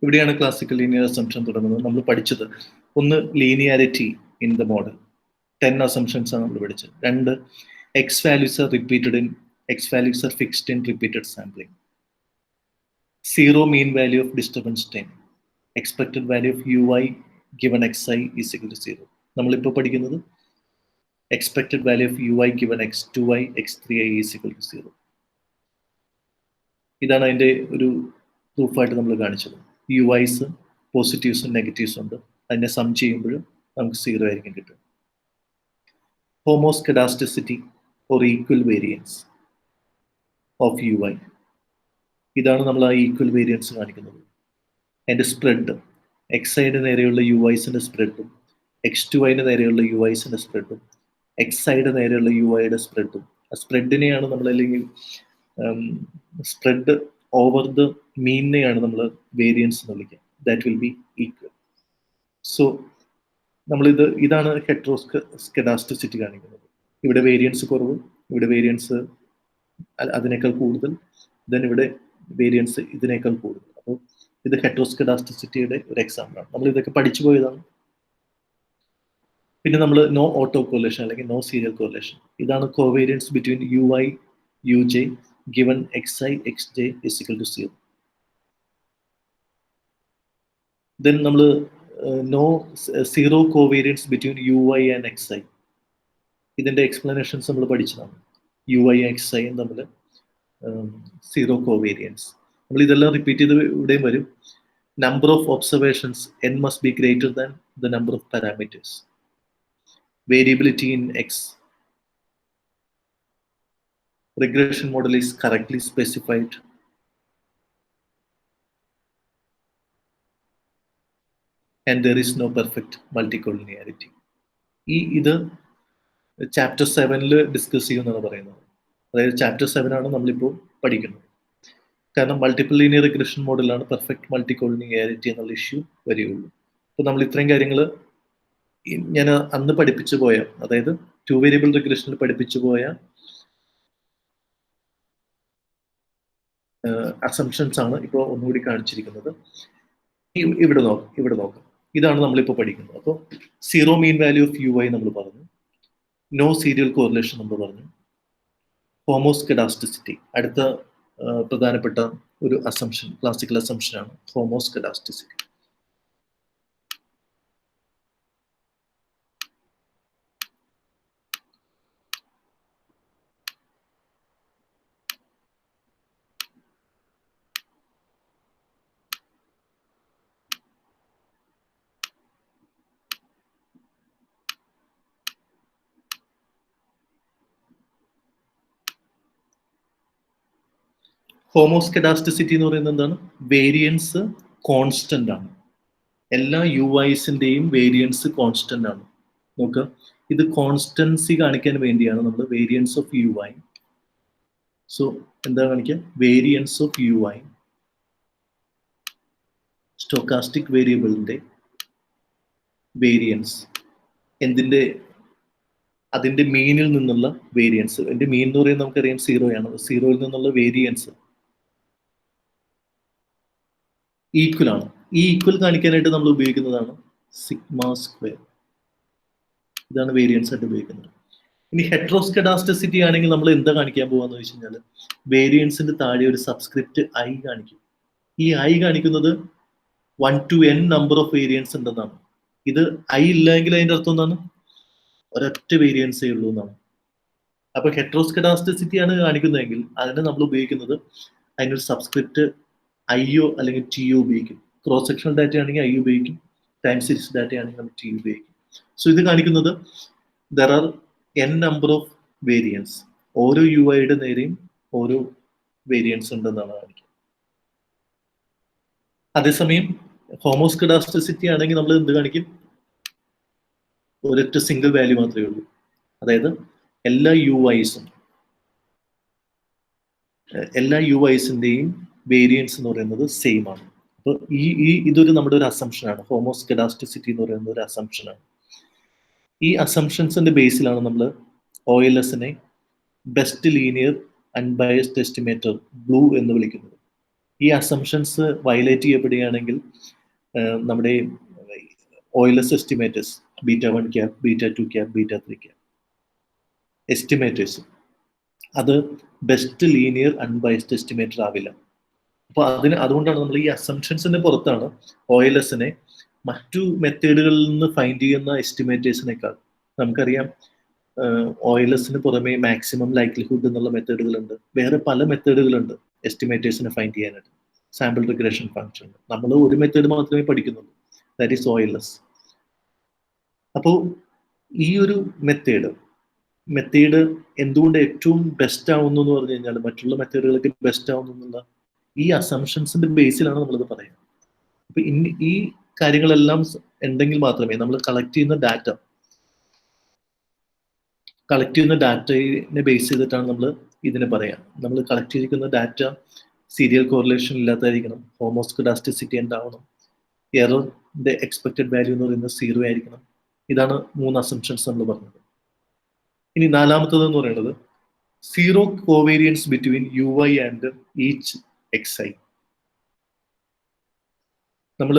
ഇവിടെയാണ് ക്ലാസിക്കൽ ലീനിയർ അസംഷൻ തുടങ്ങുന്നത്. നമ്മൾ പഠിച്ചത് ഒന്ന് linearity in the model, 10 assumptions ആണ് നമ്മൾ പഠിച്ചത്. 2 X values R repeated in X values R fixed in repeated sampling. 0 mean value of disturbance time, expected value of ui given xi is equal to 0. നമ്മളിപ്പോൾ പഠിക്കുന്നത് expected value of ui given x2i x3i is equal to 0. ഇതാണ് അതിൻ്റെ ഒരു പ്രൂഫായിട്ട് നമ്മൾ കാണിച്ചത്. യുഐസ് പോസിറ്റീവ്സും നെഗറ്റീവ്സും ഉണ്ട്, അതിനെ some ചെയ്യുമ്പോഴും നമുക്ക് 0 ആയിരിക്കും കിട്ടുക. Homoscedasticity or equal variance of ui, ഇതാണ് നമ്മൾ ആ ഈക്വൽ വേരിയൻസ് കാണിക്കുന്നത്. അതിൻ്റെ സ്പ്രെഡ്, എക്സ് നേരെയുള്ള യുഐസിൻ്റെ സ്പ്രെഡും x2iന് നേരെയുള്ള യുഐസിൻ്റെ സ്പ്രെഡും xi നേരെയുള്ള യുഐയുടെ സ്പ്രെഡും, ആ സ്പ്രെഡിനെയാണ് നമ്മൾ, അല്ലെങ്കിൽ സ്പ്രെഡ് ഓവർ ദ മീനിനെയാണ് നമ്മൾ വേരിയൻസ് എന്ന് വിളിക്കുക. That will be equal. So ഇതാണ് ഹെറ്ററോസ്കെഡാസ്റ്റിസിറ്റി കാണിക്കുന്നത്. ഇവിടെ വേരിയൻസ് കുറവ്, ഇവിടെ വേരിയൻസ് അതിനേക്കാൾ കൂടുതൽ, ദെൻ ഇവിടെ വേരിയൻസ് ഇതിനേക്കാൾ കൂടുതൽ. അപ്പോൾ ഇത് ഹെറ്ററോസ്കെഡാസ്റ്റിസിറ്റിയുടെ ഒരു എക്സാമ്പിളാണ്. നമ്മൾ ഇതൊക്കെ പഠിച്ചു പോയതാണ്. പിന്നെ നമ്മൾ നോ ഓട്ടോ കോറിലേഷൻ അല്ലെങ്കിൽ നോ സീരിയൽ കോറിലേഷൻ, ഇതാണ് covariance between ui uj given xi xj is equal to 0. then നമ്മൾ no zero covariance between ui and xi, ഇതിൻ്റെ എക്സ്പ്ലനേഷൻസ് നമ്മൾ പഠിച്ചതാണ്. ui xi തമ്മിൽ സീറോ കോവേരിയൻസ്, നമ്മൾ ഇതെല്ലാം റിപ്പീറ്റ് ചെയ്ത് ഇവിടെയും വരും. Number of observations n must be greater than the number of parameters. Variability in x, regression model is correctly specified, and there is no perfect multicollinearity. ഇത് chapter 7 discuss ചെയ്യുമെന്നാണ് പറയുന്നത്. അതായത് chapter 7 ആണ് നമ്മളിപ്പോൾ പഠിക്കുന്നത്. കാരണം മൾട്ടിപ്പിൾ ലീനിയർ റിഗ്രഷൻ മോഡലാണ് perfect മൾട്ടിക്കോളിനിയാരിറ്റി എന്നുള്ള ഇഷ്യൂ വരികയുള്ളൂ. അപ്പോൾ നമ്മൾ ഇത്രയും കാര്യങ്ങൾ ഞാൻ അന്ന് പഠിപ്പിച്ചു പോയ, അതായത് 2 വേരിയബിൾ റിഗ്രഷനിൽ പഠിപ്പിച്ചു പോയ അസംഷൻസ് ആണ് ഇപ്പോൾ ഒന്നുകൂടി കാണിച്ചിരിക്കുന്നത്. ഇവിടെ നോക്കാം. ഇതാണ് നമ്മളിപ്പോൾ പഠിക്കുന്നത്. അപ്പോൾ 0 മീൻ വാല്യൂ ഓഫ് ui നമ്മൾ പറഞ്ഞു, നോ സീരിയൽ കോറിലേഷൻ നമ്മൾ പറഞ്ഞു, ഹോമോസ്കെഡാസ്റ്റിസിറ്റി അടുത്ത പ്രധാനപ്പെട്ട ഒരു അസംഷൻ, ക്ലാസിക്കൽ അസംഷനാണ് ഹോമോസ്കെഡാസ്റ്റിസിറ്റി. ഹോമോസ്കെഡാസ്റ്റിസിറ്റി എന്ന് പറയുന്നത് എന്താണ്? വേരിയൻസ് കോൺസ്റ്റന്റ് ആണ്. എല്ലാ യുഐസിന്റെയും വേരിയൻസ് കോൺസ്റ്റന്റ് ആണ്. നോക്കുക, ഇത് കോൺസ്റ്റൻസി കാണിക്കാൻ വേണ്ടിയാണ് നമ്മൾ വേരിയൻസ് ഓഫ് ui. സോ എന്താ കാണിക്കുക? വേരിയൻസ് ഓഫ് ui, സ്റ്റോക്കാസ്റ്റിക് വേരിയബിളിന്റെ വേരിയൻസ്, അതിന്റെ മീനിൽ നിന്നുള്ള വേരിയൻസ്. അതിന്റെ മീൻ എന്ന് പറയുന്നത് നമുക്കറിയാം 0 ആണ്. 0യിൽ നിന്നുള്ള വേരിയൻസ് ഈക്വൽ ആണ്. ഈ ഈക്വൽ കാണിക്കാനായിട്ട് നമ്മൾ ഉപയോഗിക്കുന്നതാണ് സിഗ്മ സ്ക്വയർ. ഇതാണ് വേരിയൻസ് ആയിട്ട് ഉപയോഗിക്കുന്നത്. ഇനി ഹെറ്ററോസ്കെഡാസ്റ്റിസിറ്റി ആണെങ്കിൽ നമ്മൾ എന്താ കാണിക്കാൻ പോവാന്ന് വെച്ച് കഴിഞ്ഞാൽ, വേരിയൻസിന്റെ താഴെ ഒരു സബ്സ്ക്രിപ്റ്റ് i കാണിക്കും. ഈ i കാണിക്കുന്നത് 1 to n number of variance ഉണ്ടെന്നാണ്. ഇത് i ഇല്ലെങ്കിൽ അതിന്റെ അർത്ഥം എന്താണ്? ഒരൊറ്റ വേരിയൻസേ ഉള്ളൂ എന്നാണ്. അപ്പൊ ഹെറ്ററോസ്കെഡാസ്റ്റിസിറ്റി ആണ് കാണിക്കുന്നതെങ്കിൽ അതിന് നമ്മൾ ഉപയോഗിക്കുന്നത് അതിനൊരു സബ്സ്ക്രിപ്റ്റ് io അല്ലെങ്കിൽ to ഉപയോഗിക്കും. ക്രോസ് സെക്ഷണൽ ഡാറ്റ ആണെങ്കിൽ ഐ ഉപയോഗിക്കും, ടൈം സീരീസ് ഡാറ്റ ആണെങ്കിൽ നമ്മൾ ടി ഉപയോഗിക്കും. സോ ഇത് കാണിക്കുന്നത് there are n number of variance, ഓരോ യു ഐയുടെ നേരെയും ഓരോ വേരിയൻസ് ഉണ്ടെന്നാണ് കാണിക്കുന്നത്. അതേസമയം ഹോമോസ്കഡാസ്റ്റിസിറ്റി ആണെങ്കിൽ നമ്മൾ എന്ത് കാണിക്കും? ഒരൊറ്റ സിംഗിൾ വാല്യൂ മാത്രമേ ഉള്ളൂ. അതായത് എല്ലാ യു ഐസിന്റെയും വേരിയൻസ് എന്ന് പറയുന്നത് സെയിം ആണ്. അപ്പോൾ ഇതൊരു നമ്മുടെ ഒരു അസംഷനാണ്. ഹോമോസ്കഡാസ്റ്റിസിറ്റി എന്ന് പറയുന്നത് ഒരു അസംഷനാണ്. ഈ അസംഷൻസിന്റെ ബേസിലാണ് നമ്മൾ OLSനെ best linear unbiased estimator blue എന്ന് വിളിക്കുന്നത്. ഈ അസംഷൻസ് വയലേറ്റ് ചെയ്യപ്പെടുകയാണെങ്കിൽ നമ്മുടെ OLS estimators β1 cap, β2 cap, β3 cap estimators അത് ബെസ്റ്റ് ലീനിയർ അൺബയസ്ഡ് എസ്റ്റിമേറ്റർ ആവില്ല. അപ്പൊ അതുകൊണ്ടാണ് നമ്മൾ ഈ അസംഷൻസിന്റെ പുറത്താണ് OLSനെ മറ്റു മെത്തേഡുകളിൽ നിന്ന് ഫൈൻഡ് ചെയ്യുന്ന എസ്റ്റിമേറ്റേഴ്സിനേക്കാൾ. നമുക്കറിയാം OLSന് പുറമെ മാക്സിമം ലൈക്ലിഹുഡ് എന്നുള്ള മെത്തേഡുകളുണ്ട്, വേറെ പല മെത്തേഡുകളുണ്ട് എസ്റ്റിമേറ്റേഴ്സിനെ ഫൈൻഡ് ചെയ്യാനായിട്ട്. സാമ്പിൾ റിഗ്രഷൻ ഫംഗ്ഷൻ, നമ്മൾ ഒരു മെത്തേഡ് മാത്രമേ പഠിക്കുന്നുള്ളൂ, ദാറ്റ് ഈസ് OLS. അപ്പോൾ ഈ ഒരു മെത്തേഡ് എന്തുകൊണ്ട് ഏറ്റവും ബെസ്റ്റ് ആവുന്നു എന്ന് പറഞ്ഞു കഴിഞ്ഞാൽ മറ്റുള്ള മെത്തേഡുകൾക്ക് ബെസ്റ്റ് ആവുന്നു എന്നുള്ള ഈ അസംഷൻസിന്റെ ബേസിലാണ് നമ്മളിത് പറയുന്നത്. അപ്പൊ ഈ കാര്യങ്ങളെല്ലാം ഉണ്ടെങ്കിൽ മാത്രമേ നമ്മൾ കളക്ട് ചെയ്യുന്ന ഡാറ്റയെ ബേസ് ചെയ്തിട്ടാണ് നമ്മൾ ഇതിനെ പറയാം. നമ്മൾ കളക്ട് ചെയ്തിരിക്കുന്ന ഡാറ്റ സീരിയൽ കോറിലേഷൻ ഇല്ലാത്തായിരിക്കണം, ഹോമോസ്കഡാസ്റ്റിസിറ്റി ഉണ്ടാവണം, എററിന്റെ എക്സ്പെക്റ്റഡ് വാല്യൂ എന്ന് പറയുന്നത് 0 ആയിരിക്കണം. ഇതാണ് 3 അസംഷൻസ് നമ്മൾ പറഞ്ഞത്. ഇനി നാലാമത്തതെന്ന് പറയുന്നത് 0 covariance between UI and each XI. നമ്മൾ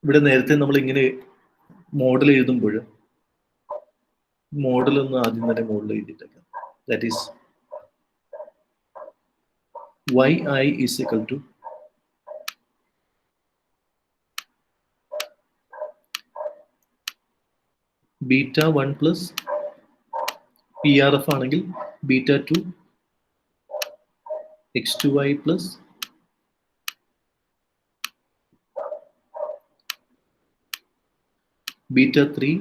ഇവിടെ നേരത്തെ നമ്മൾ ഇങ്ങനെ മോഡൽ എഴുതുമ്പോൾ മോഡൽ ഒന്ന് ആദ്യം തന്നെ മോഡൽ എഴുതിയിട്ടേക്കാം. That is YI is equal to β1 plus PRF ആണെങ്കിൽ β2 X2Y plus β3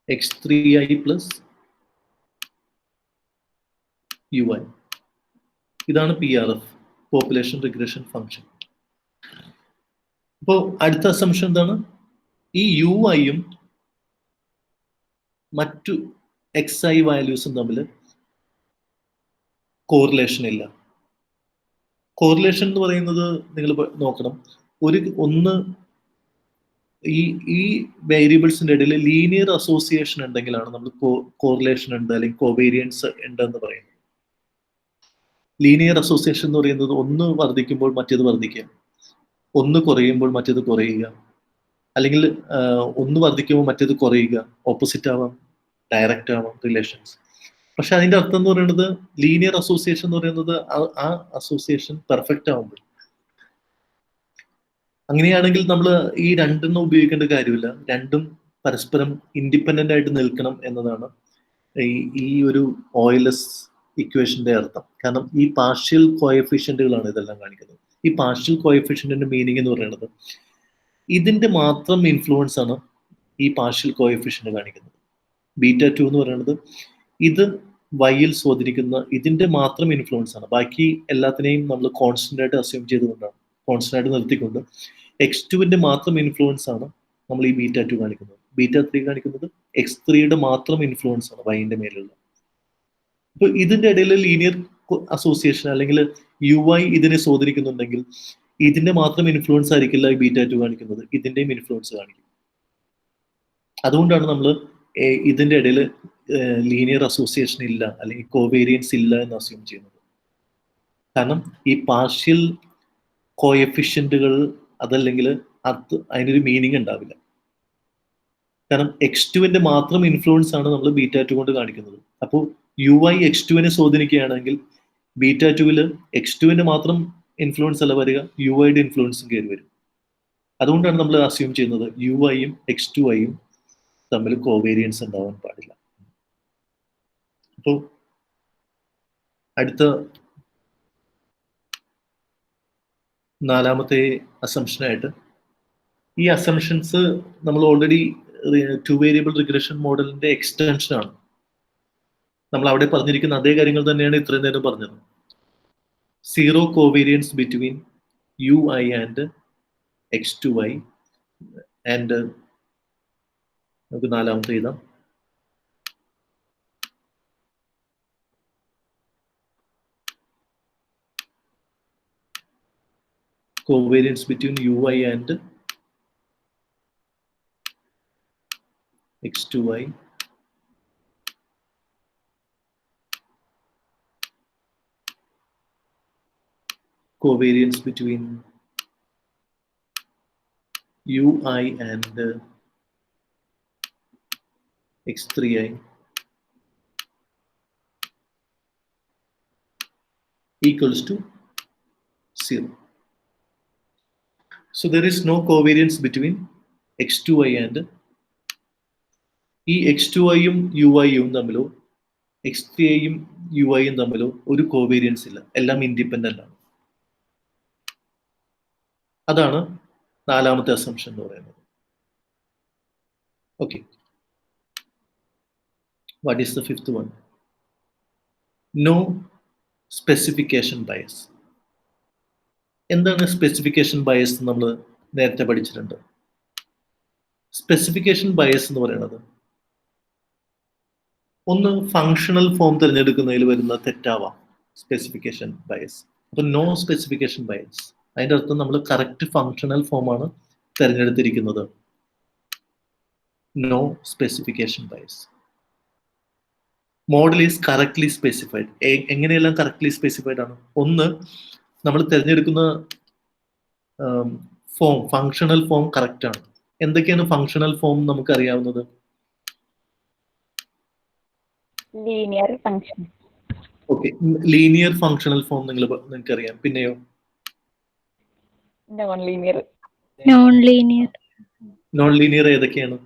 X3I plus UI. ഇതാണ് PRF, പോപ്പുലേഷൻ റിഗ്രഷൻ ഫംഗ്ഷൻ. അപ്പോൾ അടുത്ത അസംഷൻ എന്താണ്? ഈ UIയും മറ്റു XI വാല്യൂസും തമ്മിൽ കോറിലേഷൻ ഇല്ല. കോറിലേഷൻ എന്ന് പറയുന്നത് നിങ്ങൾ നോക്കണം, ഒന്ന് ഈ വേരിയബിൾസിന്റെ ഇടയിൽ ലീനിയർ അസോസിയേഷൻ ഉണ്ടെങ്കിലാണ് നമ്മൾ കോറിലേഷൻ ഉണ്ട് അല്ലെങ്കിൽ കോവേരിയൻസ് ഉണ്ട് എന്ന് പറയുന്നത്. ലീനിയർ അസോസിയേഷൻ എന്ന് പറയുന്നത് ഒന്ന് വർദ്ധിക്കുമ്പോൾ മറ്റേത് വർദ്ധിക്കുക, ഒന്ന് കുറയുമ്പോൾ മറ്റേത് കുറയുക, അല്ലെങ്കിൽ ഒന്ന് വർദ്ധിക്കുമ്പോൾ മറ്റേത് കുറയുക, ഓപ്പോസിറ്റ് ആവാം, ഡയറക്റ്റ് ആവാം റിലേഷൻസ്. പക്ഷെ അതിന്റെ അർത്ഥം എന്ന് പറയുന്നത് ലീനിയർ അസോസിയേഷൻ എന്ന് പറയുന്നത് ആ അസോസിയേഷൻ പെർഫെക്റ്റ് ആവുമ്പോൾ. അങ്ങനെയാണെങ്കിൽ നമ്മൾ ഈ രണ്ടെണ്ണം ഉപയോഗിക്കേണ്ട കാര്യമില്ല, രണ്ടും പരസ്പരം ഇൻഡിപെൻഡന്റ് ആയിട്ട് നിൽക്കണം എന്നതാണ് ഈ ഒരു OLS ഇക്വേഷന്റെ അർത്ഥം. കാരണം ഈ പാർഷ്യൽ കോഎഫിഷ്യന്റുകളാണ് ഇതെല്ലാം കാണിക്കുന്നത്. ഈ പാർഷ്യൽ കോഎഫിഷ്യന്റിന്റെ മീനിങ് എന്ന് പറയുന്നത് ഇതിന്റെ മാത്രം ഇൻഫ്ലുവൻസ് ആണ് ഈ പാർഷ്യൽ കോഎഫിഷ്യന്റ് കാണിക്കുന്നത്. β2 എന്ന് പറയുന്നത് ഇത് Yയിൽ സ്വാധീനിക്കുന്ന ഇതിന്റെ മാത്രം ഇൻഫ്ലുവൻസ് ആണ്. ബാക്കി എല്ലാത്തിനെയും നമ്മൾ കോൺസ്റ്റന്റ് ആയിട്ട് അസ്യൂം ചെയ്തുകൊണ്ടാണ്, കോൺസ്റ്റന്റ് ആയിട്ട് നിർത്തിക്കൊണ്ട് X2വിന്റെ മാത്രം ഇൻഫ്ലുവൻസ് ആണ് നമ്മൾ ഈ β2 കാണിക്കുന്നത്. β3 കാണിക്കുന്നത് X3യുടെ മാത്രം ഇൻഫ്ലുവൻസ് ആണ് Yന്റെ മേലുള്ള. അപ്പൊ ഇതിന്റെ ഇടയിൽ ലീനിയർ അസോസിയേഷൻ അല്ലെങ്കിൽ UI ഇതിനെ സ്വാധീനിക്കുന്നുണ്ടെങ്കിൽ ഇതിന്റെ മാത്രം ഇൻഫ്ലുവൻസ് ആയിരിക്കില്ല ഈ β2 കാണിക്കുന്നത്, ഇതിന്റെയും ഇൻഫ്ലുവൻസ് കാണിക്കും. അതുകൊണ്ടാണ് നമ്മൾ ഇതിന്റെ ഇടയിൽ ലീനിയർ അസോസിയേഷൻ ഇല്ല അല്ലെങ്കിൽ കോവേരിയൻസ് ഇല്ല എന്ന് അസ്യൂം ചെയ്യുന്നത്. കാരണം ഈ പാർഷ്യൽ കോഎഫിഷ്യന്റുകൾ അതല്ലെങ്കിൽ അതിനൊരു മീനിങ് ഉണ്ടാവില്ല. കാരണം X2വിന്റെ മാത്രം ഇൻഫ്ലുവൻസ് ആണ് നമ്മൾ β2 കൊണ്ട് കാണിക്കുന്നത്. അപ്പോൾ UI X2വിനെ സ്വാധീനിക്കുകയാണെങ്കിൽ β2വിൽ X2വിന്റെ മാത്രം ഇൻഫ്ലുവൻസ് അല്ല വരിക, UIയുടെ ഇൻഫ്ലുവൻസും കയറി വരും. അതുകൊണ്ടാണ് നമ്മൾ അസ്യൂം ചെയ്യുന്നത് UIയും X2Iയും തമ്മിൽ കോവേരിയൻസ് ഉണ്ടാവാൻ പാടില്ല. അപ്പോൾ അടുത്ത നാലാമത്തെ അസംഷനായിട്ട് ഈ അസംഷൻസ് നമ്മൾ ഓൾറെഡി 2 വേരിയബിൾ റിഗ്രഷൻ മോഡലിന്റെ എക്സ്റ്റൻഷൻ ആണ്. നമ്മൾ അവിടെ പറഞ്ഞിരിക്കുന്ന അതേ കാര്യങ്ങൾ തന്നെയാണ് ഇത്രയും നേരം പറഞ്ഞത്. Zero covariance between ui and x2y and നമുക്ക് നാലാമത്തെ എഴുതാം. Covariance between ui and x2y covariance between ui and x3i equals to 0. So there is no covariance between x2i and ഈ x2iയും uiയും തമ്മിലോ x3iയും uiയും തമ്മിലോ ഒരു കോവേരിയൻസ് ഇല്ല, എല്ലാം ഇൻഡിപെൻഡന്റ് ആണ്. അതാണ് നാലാമത്തെ അസംഷൻ എന്ന് പറയുന്നത്. Okay, what is the fifth one? No specification bias. എന്താണ് സ്പെസിഫിക്കേഷൻ ബയസ്? നമ്മൾ നേരത്തെ പഠിച്ചിട്ടുണ്ട്. സ്പെസിഫിക്കേഷൻ ബയസ് എന്ന് പറയുന്നത് ഒന്ന് ഫങ്ഷണൽ ഫോം തിരഞ്ഞെടുക്കുന്നതിൽ വരുന്ന തെറ്റാവാം സ്പെസിഫിക്കേഷൻ ബയസ്. അപ്പൊ നോ സ്പെസിഫിക്കേഷൻ ബയസ് അതിന്റെ അർത്ഥം നമ്മൾ കറക്റ്റ് ഫങ്ഷണൽ ഫോമാണ് തിരഞ്ഞെടുത്തിരിക്കുന്നത്. No specification bias. Model is correctly specified. എങ്ങനെയെല്ലാം കറക്റ്റ്ലി സ്പെസിഫൈഡ് ആണ്? ഒന്ന്, നമ്മൾ തിരഞ്ഞെടുക്കുന്ന ഫോം, ഫങ്ഷണൽ ഫോം കറക്റ്റ് ആണ്. എന്തൊക്കെയാണ് ഫങ്ഷണൽ ഫോം നമുക്ക് അറിയാവുന്നത്? Linear function. Okay, linear functional form നിങ്ങൾക്ക് അറിയാം. പിന്നെയോ? Non linear. Non linear. Non linear ഏതൊക്കെയാണ്?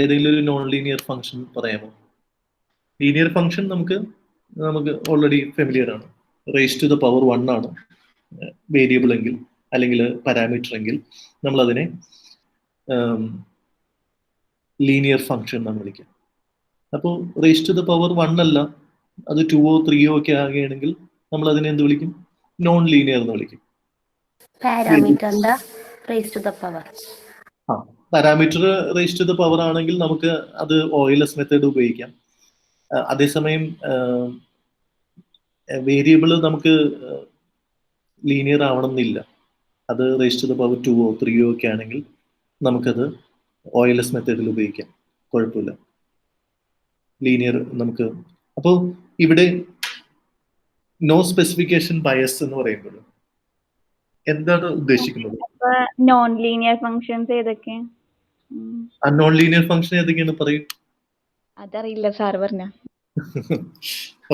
ഏതെങ്കിലും ഒരു നോൺ ലീനിയർ ഫംഗ്ഷൻ പറയാമോ? ലീനിയർ ഫംഗ്ഷൻ നമുക്ക് ഓൾറെഡി ഫെമിലിയർ ആണ്. റേസ് ടു ദ പവർ 1 ആണ് വേരിയബിൾ എങ്കിൽ അല്ലെങ്കിൽ പാരാമീറ്റർ എങ്കിൽ നമ്മൾ അതിനെ ലീനിയർ ഫംഗ്ഷൻ എന്നാണ് വിളിക്കുക. അപ്പോൾ റേസ് ടു ദ പവർ 1 അല്ല, അത് 2ഓ 3ഓ ഒക്കെ ആകുകയാണെങ്കിൽ നമ്മൾ അതിനെ എന്ത് വിളിക്കും? നോൺ ലീനിയർ എന്ന് വിളിക്കും. പാരാമീറ്ററിന്റെ raise to the power. Parameter raise to the power ആണെങ്കിൽ നമുക്ക് അത് ഓയിലസ് മെത്തേഡ് ഉപയോഗിക്കാം. അതേസമയം വേരിയബിൾ നമുക്ക് ലീനിയർ ആവണമെന്നില്ല. അത് റേസ് ടു ദ പവർ 2ഓ 3ഓ ഒക്കെ ആണെങ്കിൽ നമുക്കത് ഓയിലസ് മെത്തേഡിൽ ഉപയോഗിക്കാം, കുഴപ്പമില്ല. ലീനിയർ നമുക്ക്. അപ്പോൾ ഇവിടെ നോ സ്പെസിഫിക്കേഷൻ ബയസ് എന്ന് പറയുമ്പോൾ എന്താണ് ഉദ്ദേശിക്കുന്നത്? നോൺ ലീനിയർ ഫംഗ്ഷൻസ് ഏതൊക്കെ? നോൺ ലീനിയർ ഫംഗ്ഷൻ ഏതൊക്കെയാണ് പറയും? അതറിയില്ല, സാർ പറഞ്ഞ.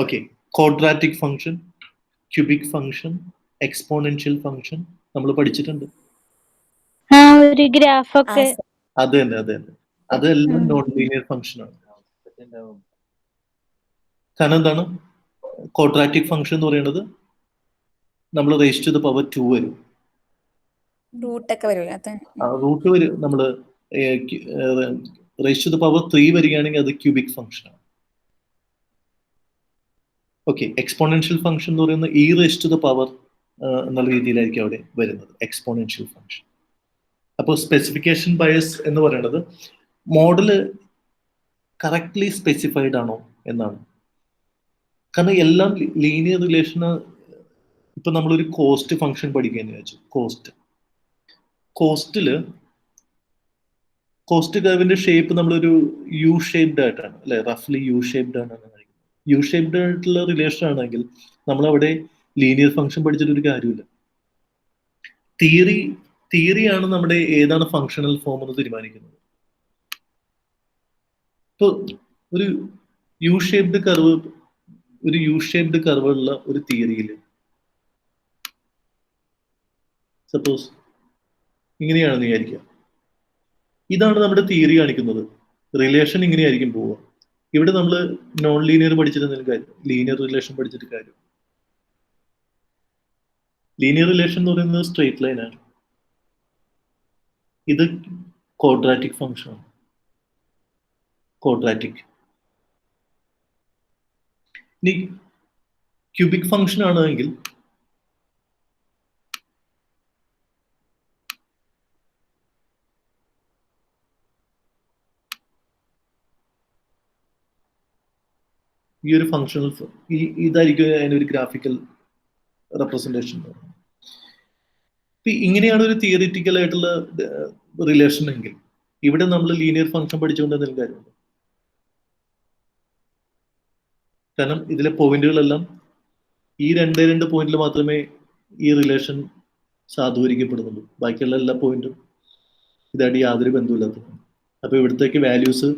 Okay, quadratic function, cubic function, exponential function നമ്മൾ പഠിച്ചിട്ടുണ്ട്. ഒരു ഗ്രാഫ് ഒക്കെ. അത് തന്നെ അതെല്ലാം നോൺ ലീനിയർ ഫംഗ്ഷൻ ആണ്. കാരണം എന്താണ്? ക്വാഡ്രാറ്റിക് ഫംഗ്ഷൻ എന്ന് പറയുന്നത് നമ്മൾ റേസ് ടു ദ പവർ 2 വരും, റൂട്ട് വരും. നമ്മൾ റേസ് ടു ദ പവർ 3 വരികയാണെങ്കിൽ അത് ക്യൂബിക് ഫംഗ്ഷൻ ആണ്. ഓക്കെ, എക്സ്പോണൻഷ്യൽ ഫംഗ്ഷൻ എന്ന് പറയുന്നത് e raise to the power എന്നുള്ള രീതിയിലായിരിക്കും അവിടെ വരുന്നത്, എക്സ്പോണൻഷ്യൽ ഫംഗ്ഷൻ. അപ്പോൾ സ്പെസിഫിക്കേഷൻ ബയസ് എന്ന് പറയുന്നത് മോഡല് കറക്റ്റ്ലി സ്പെസിഫൈഡ് ആണോ എന്നാണ്. കാരണം എല്ലാം ലീനിയർ റിലേഷന്. ഇപ്പൊ നമ്മളൊരു കോസ്റ്റ് ഫംഗ്ഷൻ പഠിക്കുകയെന്ന് വെച്ചു. കോസ്റ്റ് കർവിന്റെ ഷേപ്പ് നമ്മളൊരു യു ഷേപ്ഡ് ആയിട്ടാണ്, അല്ലെ? റഫ്ലി യു ഷേപ്ഡ് ആണ്. യു ഷേപ്ഡ് ആയിട്ടുള്ള റിലേഷൻ ആണെങ്കിൽ നമ്മളവിടെ ലീനിയർ ഫംഗ്ഷൻ പഠിച്ചിട്ടൊരു കാര്യമില്ല. തിയറിയാണ് നമ്മുടെ ഏതാണ് ഫങ്ഷണൽ ഫോം എന്ന് തീരുമാനിക്കുന്നത്. ഇപ്പൊ ഒരു യു ഷേപ്ഡ് കർവ് ഉള്ള ഒരു തിയറിയിൽ സപ്പോസ് ഇങ്ങനെയാണെന്ന് വിചാരിക്കുക. ഇതാണ് നമ്മുടെ തിയറി കാണിക്കുന്നത്. റിലേഷൻ ഇങ്ങനെയായിരിക്കും പോവുക. ഇവിടെ നമ്മൾ നോൺ ലീനിയർ പഠിച്ചിരുന്നതിന് കാര്യം, ലീനിയർ റിലേഷൻ പഠിച്ചിട്ട് കാര്യം. ലീനിയർ റിലേഷൻ എന്ന് പറയുന്നത് സ്ട്രെയിറ്റ് ലൈൻ ആണ്. ഇത് ക്വാഡ്രാറ്റിക് ഫംഗ്ഷൻ ആണ്. ക്വാഡ്രാറ്റിക്. ഇനി ക്യൂബിക് ഫംഗ്ഷൻ ആണെങ്കിൽ ഈ ഒരു ഫംഗ്ഷണൽ ഇതായിരിക്കും അതിനൊരു ഗ്രാഫിക്കൽ റെപ്രസെന്റേഷൻ. ഇങ്ങനെയാണ് ഒരു തിയറിറ്റിക്കൽ ആയിട്ടുള്ള റിലേഷൻ എങ്കിൽ ഇവിടെ നമ്മൾ ലീനിയർ ഫംഗ്ഷൻ പഠിച്ചുകൊണ്ട് എന്തെങ്കിലും കാര്യമുണ്ട്. കാരണം ഇതിലെ പോയിന്റുകളെല്ലാം ഈ രണ്ട് പോയിന്റിൽ മാത്രമേ ഈ റിലേഷൻ സാധൂകരിക്കപ്പെടുന്നുള്ളൂ. ബാക്കിയുള്ള എല്ലാ പോയിന്റും ഇതായിട്ട് യാതൊരു ബന്ധമില്ലാത്തതാണ്. അപ്പൊ ഇവിടത്തേക്ക് വാല്യൂസ്,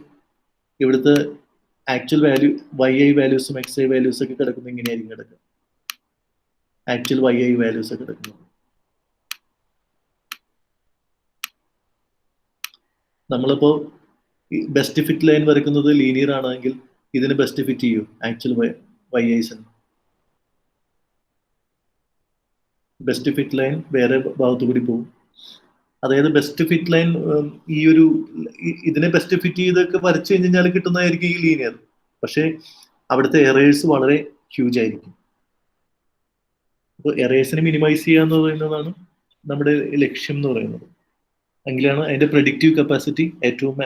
ഇവിടുത്തെ ആക്ച്വൽ വാല്യൂ YI വാല്യൂസും XI വാല്യൂസും ഒക്കെ കിടക്കുന്നത് ഇങ്ങനെയായിരിക്കും കിടക്കുക. ആക്ച്വൽ YI വാല്യൂസ് ഒക്കെ കിടക്കുന്നത്. നമ്മളിപ്പോ ബെസ്റ്റ് ഫിറ്റ് ലൈൻ വരയ്ക്കുന്നത് ലീനിയർ ആണെങ്കിൽ ഇതിന് ബെസ്റ്റ് ഫിറ്റ് ചെയ്യും actual YIs. Best fit line വേറെ ഭാഗത്തു കൂടി പോകും. അതായത് ബെസ്റ്റ് ഫിറ്റ് ലൈൻ ഇതിനെ ബെസ്റ്റ് ഫിറ്റ് ചെയ്തൊക്കെ വരച്ചു കഴിഞ്ഞാൽ കിട്ടുന്നതായിരിക്കും ഈ ലീനിയർ. പക്ഷെ അവിടുത്തെ എറേഴ്സ് വളരെ ഹ്യൂജ് ആയിരിക്കും. അപ്പോൾ എറേഴ്സിനെ മിനിമൈസ് ചെയ്യുക എന്ന് പറയുന്നതാണ് നമ്മുടെ ലക്ഷ്യം എന്ന് പറയുന്നത്. എങ്കിലാണ് അതിന്റെ പ്രെഡിക്റ്റീവ് കപ്പാസിറ്റി ഏറ്റവും,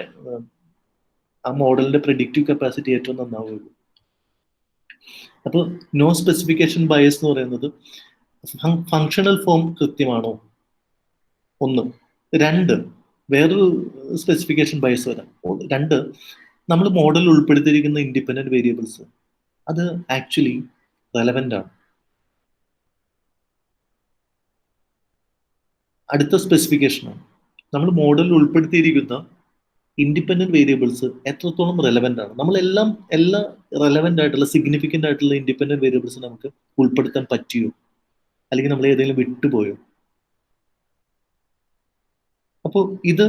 ആ മോഡലിന്റെ പ്രെഡിക്റ്റീവ് കപ്പാസിറ്റി ഏറ്റവും നന്നാവുകയുള്ളൂ. അപ്പോൾ നോ സ്പെസിഫിക്കേഷൻ ബയസ് എന്ന് പറയുന്നത് ഫങ്ഷണൽ ഫോം കൃത്യമാണോ? ഒന്ന്. രണ്ട്, വേറൊരു സ്പെസിഫിക്കേഷൻ ബയസ് വരാം. രണ്ട്, നമ്മൾ മോഡലിൽ ഉൾപ്പെടുത്തിയിരിക്കുന്ന ഇൻഡിപെൻഡന്റ് വേരിയബിൾസ് അത് ആക്ച്വലി റെലവെന്റ് ആണ്. അടുത്ത സ്പെസിഫിക്കേഷനാണ് നമ്മൾ മോഡലിൽ ഉൾപ്പെടുത്തിയിരിക്കുന്ന ഇൻഡിപെൻഡന്റ് വേരിയബിൾസ് എത്രത്തോളം റെലവെന്റ് ആണ്. നമ്മളെല്ലാം എല്ലാ റെലവെന്റ് ആയിട്ടുള്ള സിഗ്നിഫിക്കന്റ് ആയിട്ടുള്ള ഇൻഡിപെൻഡന്റ് വേരിയബിൾസ് നമുക്ക് ഉൾപ്പെടുത്താൻ പറ്റിയോ, അല്ലെങ്കിൽ നമ്മൾ ഏതെങ്കിലും വിട്ടുപോയോ? അപ്പോൾ ഇത്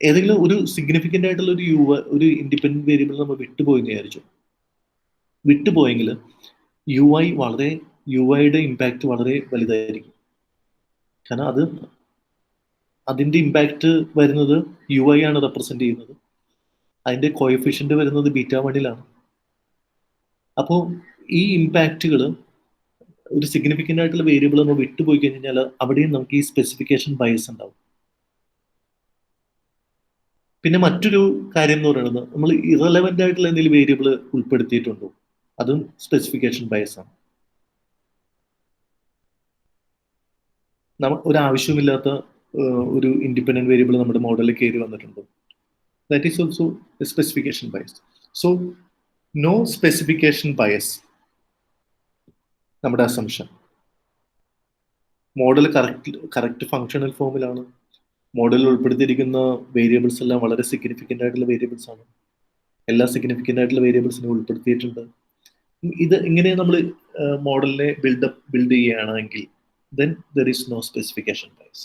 ഏതെങ്കിലും ഒരു സിഗ്നിഫിക്കന്റ് ആയിട്ടുള്ള ഒരു ഇൻഡിപെൻഡന്റ് വേരിയബിൾ നമ്മൾ വിട്ടുപോയെന്ന് വിചാരിച്ചു. വിട്ടുപോയെങ്കിൽ യുടെ ഇമ്പാക്ട് വളരെ വലുതായിരിക്കും. കാരണം അതിന്റെ ഇമ്പാക്ട് വരുന്നത് UI ആണ് റെപ്രസെന്റ് ചെയ്യുന്നത്. അതിന്റെ കോഎഫിഷ്യന്റ് വരുന്നത് β1-ലാണ്. അപ്പോൾ ഈ ഇമ്പാക്റ്റുകൾ ഒരു സിഗ്നിഫിക്കന്റ് ആയിട്ടുള്ള വേരിയബിൾ നമ്മൾ വിട്ടുപോയി കഴിഞ്ഞാൽ അവിടെയും നമുക്ക് ഈ സ്പെസിഫിക്കേഷൻ ബയസ് ഉണ്ടാവും. പിന്നെ മറ്റൊരു കാര്യം എന്ന് പറയുന്നത് നമ്മൾ ഇറലവന്റ് ആയിട്ടുള്ള എന്തെങ്കിലും വേരിയബിൾ ഉൾപ്പെടുത്തിയിട്ടുണ്ടോ, അതും സ്പെസിഫിക്കേഷൻ ബയസ് ആണ്. ഒരു ആവശ്യമില്ലാത്ത ഒരു ഇൻഡിപെൻഡന്റ് വേരിയബിൾ നമ്മുടെ മോഡലിൽ കയറി വന്നിട്ടുണ്ടോ, that is also specification bias. So no specification bias നമ്മുടെ അസംഷൻ. മോഡൽ കറക്റ്റ് ഫങ്ഷണൽ ഫോമിലാണ്. മോഡലിൽ ഉൾപ്പെടുത്തിയിരിക്കുന്ന വേരിയബിൾസ് എല്ലാം വളരെ സിഗ്നിഫിക്കന്റ് ആയിട്ടുള്ള വേരിയബിൾസ് ആണ്. എല്ലാ സിഗ്നിഫിക്കന്റ് ആയിട്ടുള്ള വേരിയബിൾസിനെ ഉൾപ്പെടുത്തിയിട്ടുണ്ട്. ഇത് ഇങ്ങനെ നമ്മൾ മോഡലിനെ ബിൽഡ് ചെയ്യുകയാണെങ്കിൽ then there is no specification bias.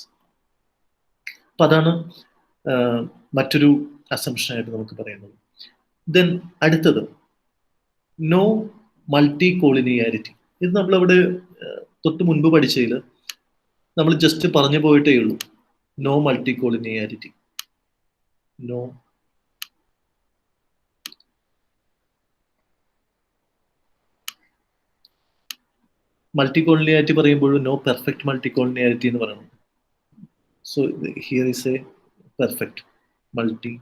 അപ്പൊ അതാണ് മറ്റൊരു അസംഷൻ ആയിട്ട് നമുക്ക് പറയുന്നത്. ദെൻ അടുത്തത് നോ മൾട്ടി കോളിനിയാരിറ്റി. ഇത് നമ്മളവിടെ തൊട്ട് മുൻപ് പഠിച്ചതിൽ നമ്മൾ ജസ്റ്റ് പറഞ്ഞു പോയിട്ടേ ഉള്ളൂ. No multi collinearity. No multi collinearity പറയുമ്പോഴും നോ പെർഫെക്റ്റ് മൾട്ടി കോളിനിയാരിറ്റി എന്ന് പറയണം. So here is a perfect multi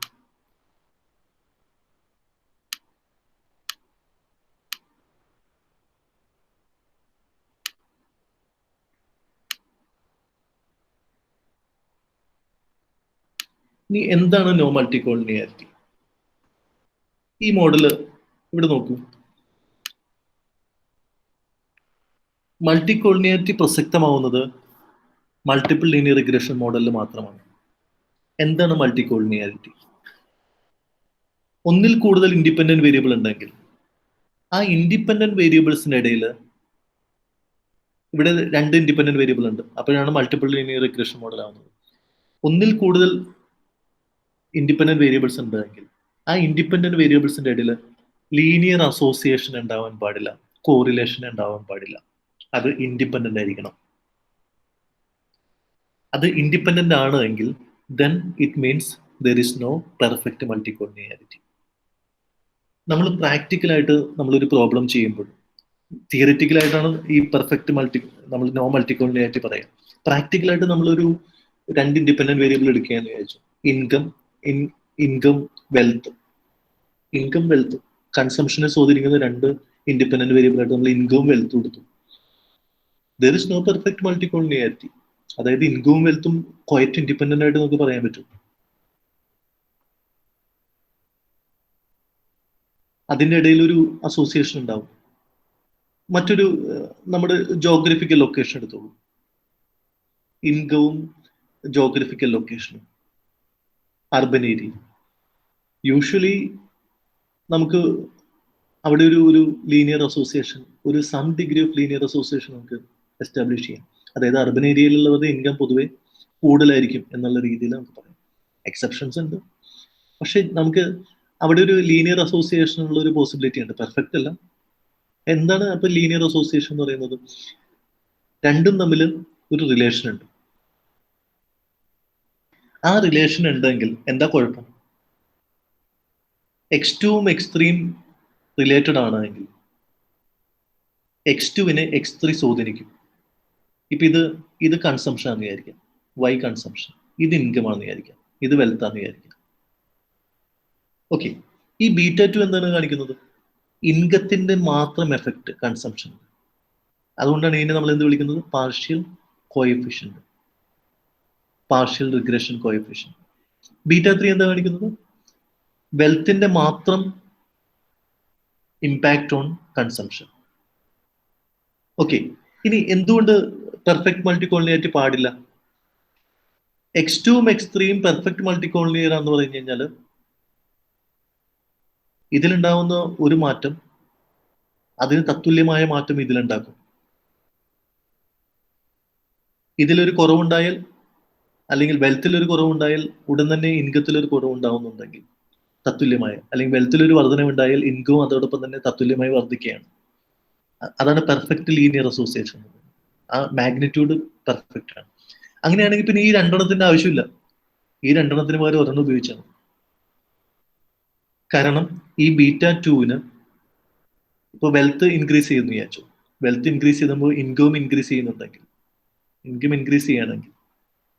ഇനി എന്താണ് നോ മൾട്ടി കോളിനിയാരിറ്റി? ഈ മോഡല് ഇവിടെ നോക്കൂ. മൾട്ടി കോളിനിയാരിറ്റി പ്രസക്തമാവുന്നത് മൾട്ടിപ്പിൾ ലീനിയർ റിഗ്രഷൻ മോഡലിൽ മാത്രമാണ്. എന്താണ് മൾട്ടി കോളിനിയാരിറ്റി? ഒന്നിൽ കൂടുതൽ ഇൻഡിപെൻഡന്റ് വേരിയബിൾ ഉണ്ടെങ്കിൽ ആ ഇൻഡിപെൻഡന്റ് വേരിയബിൾസിന്റെ ഇടയിൽ ഇവിടെ രണ്ട് ഇൻഡിപെൻഡന്റ് വേരിയബിൾ ഉണ്ട്, അപ്പോഴാണ് മൾട്ടിപ്പിൾ ലീനിയർ റിഗ്രഷൻ മോഡൽ ആവുന്നത്. ഒന്നിൽ കൂടുതൽ ഇൻഡിപെൻഡന്റ് വേരിയബിൾസ് ഉണ്ടെങ്കിൽ ആ ഇൻഡിപെൻഡന്റ് വേരിയബിൾസിന്റെ ഇടയിൽ ലീനിയർ അസോസിയേഷൻ ഉണ്ടാവാൻ പാടില്ല, കോറിലേഷൻ ഉണ്ടാവാൻ പാടില്ല. അത് ഇൻഡിപെൻഡന്റ് ആയിരിക്കണം. അത് ഇൻഡിപെൻഡന്റ് ആണ് എങ്കിൽ then it means there is no perfect multicollinearity. നമ്മൾ പ്രാക്ടിക്കലായിട്ട് നമ്മളൊരു പ്രോബ്ലം ചെയ്യുമ്പോൾ തിയറിറ്റിക്കലായിട്ടാണ് ഈ നമ്മൾ നോ മൾട്ടിക്കോളിനിയാരിറ്റി പറയാം. പ്രാക്ടിക്കലായിട്ട് നമ്മളൊരു 2 ഇൻഡിപെൻഡന്റ് വേരിയബിൾ എടുക്കുകയെന്ന് വിചാരിച്ചു. ഇൻകം വെൽത്ത് കൺസംഷനെ സ്വാധീനിക്കുന്ന 2 ഇൻഡിപെൻഡന്റ് വേരിയബിൾ ആയിട്ട് നമ്മൾ ഇൻകവും വെൽത്തും എടുത്തു. there is no perfect multicollinearity. അതായത് ഇൻകവും വെൽത്തും ക്വയറ്റ് ഇൻഡിപെൻഡന്റ് ആയിട്ട് നമുക്ക് പറയാൻ പറ്റും. അതിൻ്റെ ഇടയിൽ ഒരു അസോസിയേഷൻ ഉണ്ടാവും. മറ്റൊരു നമ്മുടെ ജോഗ്രഫിക്കൽ ലൊക്കേഷൻ എടുത്തോളൂ. ഇൻകവും ജോഗ്രഫിക്കൽ ലൊക്കേഷനും അർബൻ ഏരിയ. യൂഷ്വലി നമുക്ക് അവിടെ ഒരു ലീനിയർ അസോസിയേഷൻ, ഒരു some degree of linear association നമുക്ക് എസ്റ്റാബ്ലിഷ് ചെയ്യാം. അതായത് അർബൻ ഏരിയയിലുള്ളവരുടെ ഇൻകം പൊതുവെ കൂടുതലായിരിക്കും എന്നുള്ള രീതിയിൽ നമുക്ക് പറയാം. എക്സെപ്ഷൻസ് ഉണ്ട്, പക്ഷെ നമുക്ക് അവിടെ ഒരു ലീനിയർ അസോസിയേഷൻ ഉള്ള ഒരു പോസിബിലിറ്റി ഉണ്ട്. പെർഫെക്റ്റ് അല്ല. എന്താണ് അപ്പൊ ലീനിയർ അസോസിയേഷൻ എന്ന് പറയുന്നത്? രണ്ടും തമ്മിൽ ഒരു റിലേഷൻ ഉണ്ട്. ആ റിലേഷൻ ഉണ്ടെങ്കിൽ എന്താ കുഴപ്പം? x2ഉം x3യും റിലേറ്റഡ് ആണെങ്കിൽ x2നെ x3 സ്വാധീനിക്കും. ഇപ്പൊ ഇത് കൺസംഷൻ ആണെന്ന് വിചാരിക്കാം, വൈ കൺസംഷൻ. ഇത് ഇൻകം ആണെന്ന് വിചാരിക്കാം, ഇത് വെൽത്ത് ആണെന്ന് വിചാരിക്കാം. ഓക്കെ, ഈ β2 എന്താണ് കാണിക്കുന്നത്? ഇൻകത്തിന്റെ മാത്രം എഫക്റ്റ് കൺസംഷൻ. അതുകൊണ്ടാണ് ഇതിനെ നമ്മൾ എന്ത് വിളിക്കുന്നത്? Partial coefficient, partial regression coefficient. β3 എന്താ കാണിക്കുന്നത്? വെൽത്തിന്റെ മാത്രം ഇമ്പാക്ട് ഓൺ കൺസംഷൻ. ഓക്കെ, ഇനി എന്തുകൊണ്ട് പെർഫെക്റ്റ് മൾട്ടിക്കോളിനിയാരിറ്റി പാടില്ല? x2ഉം x3യും പെർഫെക്റ്റ് മൾട്ടിക്കോളിനിയർ ആണെന്ന് പറഞ്ഞു കഴിഞ്ഞാൽ ഇതിലുണ്ടാവുന്ന ഒരു മാറ്റം അതിന് തത്തുല്യമായ മാറ്റം ഇതിലുണ്ടാക്കും. ഇതിലൊരു കുറവുണ്ടായാൽ, അല്ലെങ്കിൽ വെൽത്തിലൊരു കുറവുണ്ടായാൽ ഉടൻ തന്നെ ഇൻകത്തിലൊരു കുറവുണ്ടാവുന്നുണ്ടെങ്കിൽ തത്തുല്യമായ, അല്ലെങ്കിൽ വെൽത്തിലൊരു വർധനവുണ്ടായാൽ ഇൻകവും അതോടൊപ്പം തന്നെ തത്തുല്യമായി വർദ്ധിക്കുകയാണ്. അതാണ് പെർഫെക്റ്റ് ലീനിയർ അസോസിയേഷൻ. ആ മാഗ്നിറ്റ്യൂഡ് പെർഫെക്റ്റ് ആണ്. അങ്ങനെയാണെങ്കിൽ പിന്നെ ഈ രണ്ടെണ്ണത്തിന്റെ ആവശ്യമില്ല. ഈ രണ്ടെണ്ണത്തിന് പകരം ഒരെണ്ണം ഉപയോഗിച്ചാണ്. കാരണം ഈ β2ന് ഇപ്പൊ വെൽത്ത് ഇൻക്രീസ് ചെയ്യുന്നു വിചാരിച്ചു. വെൽത്ത് ഇൻക്രീസ് ചെയ്യുമ്പോൾ ഇൻകവും ഇൻക്രീസ് ചെയ്യുന്നുണ്ടെങ്കിൽ, ഇൻകം ഇൻക്രീസ് ചെയ്യുകയാണെങ്കിൽ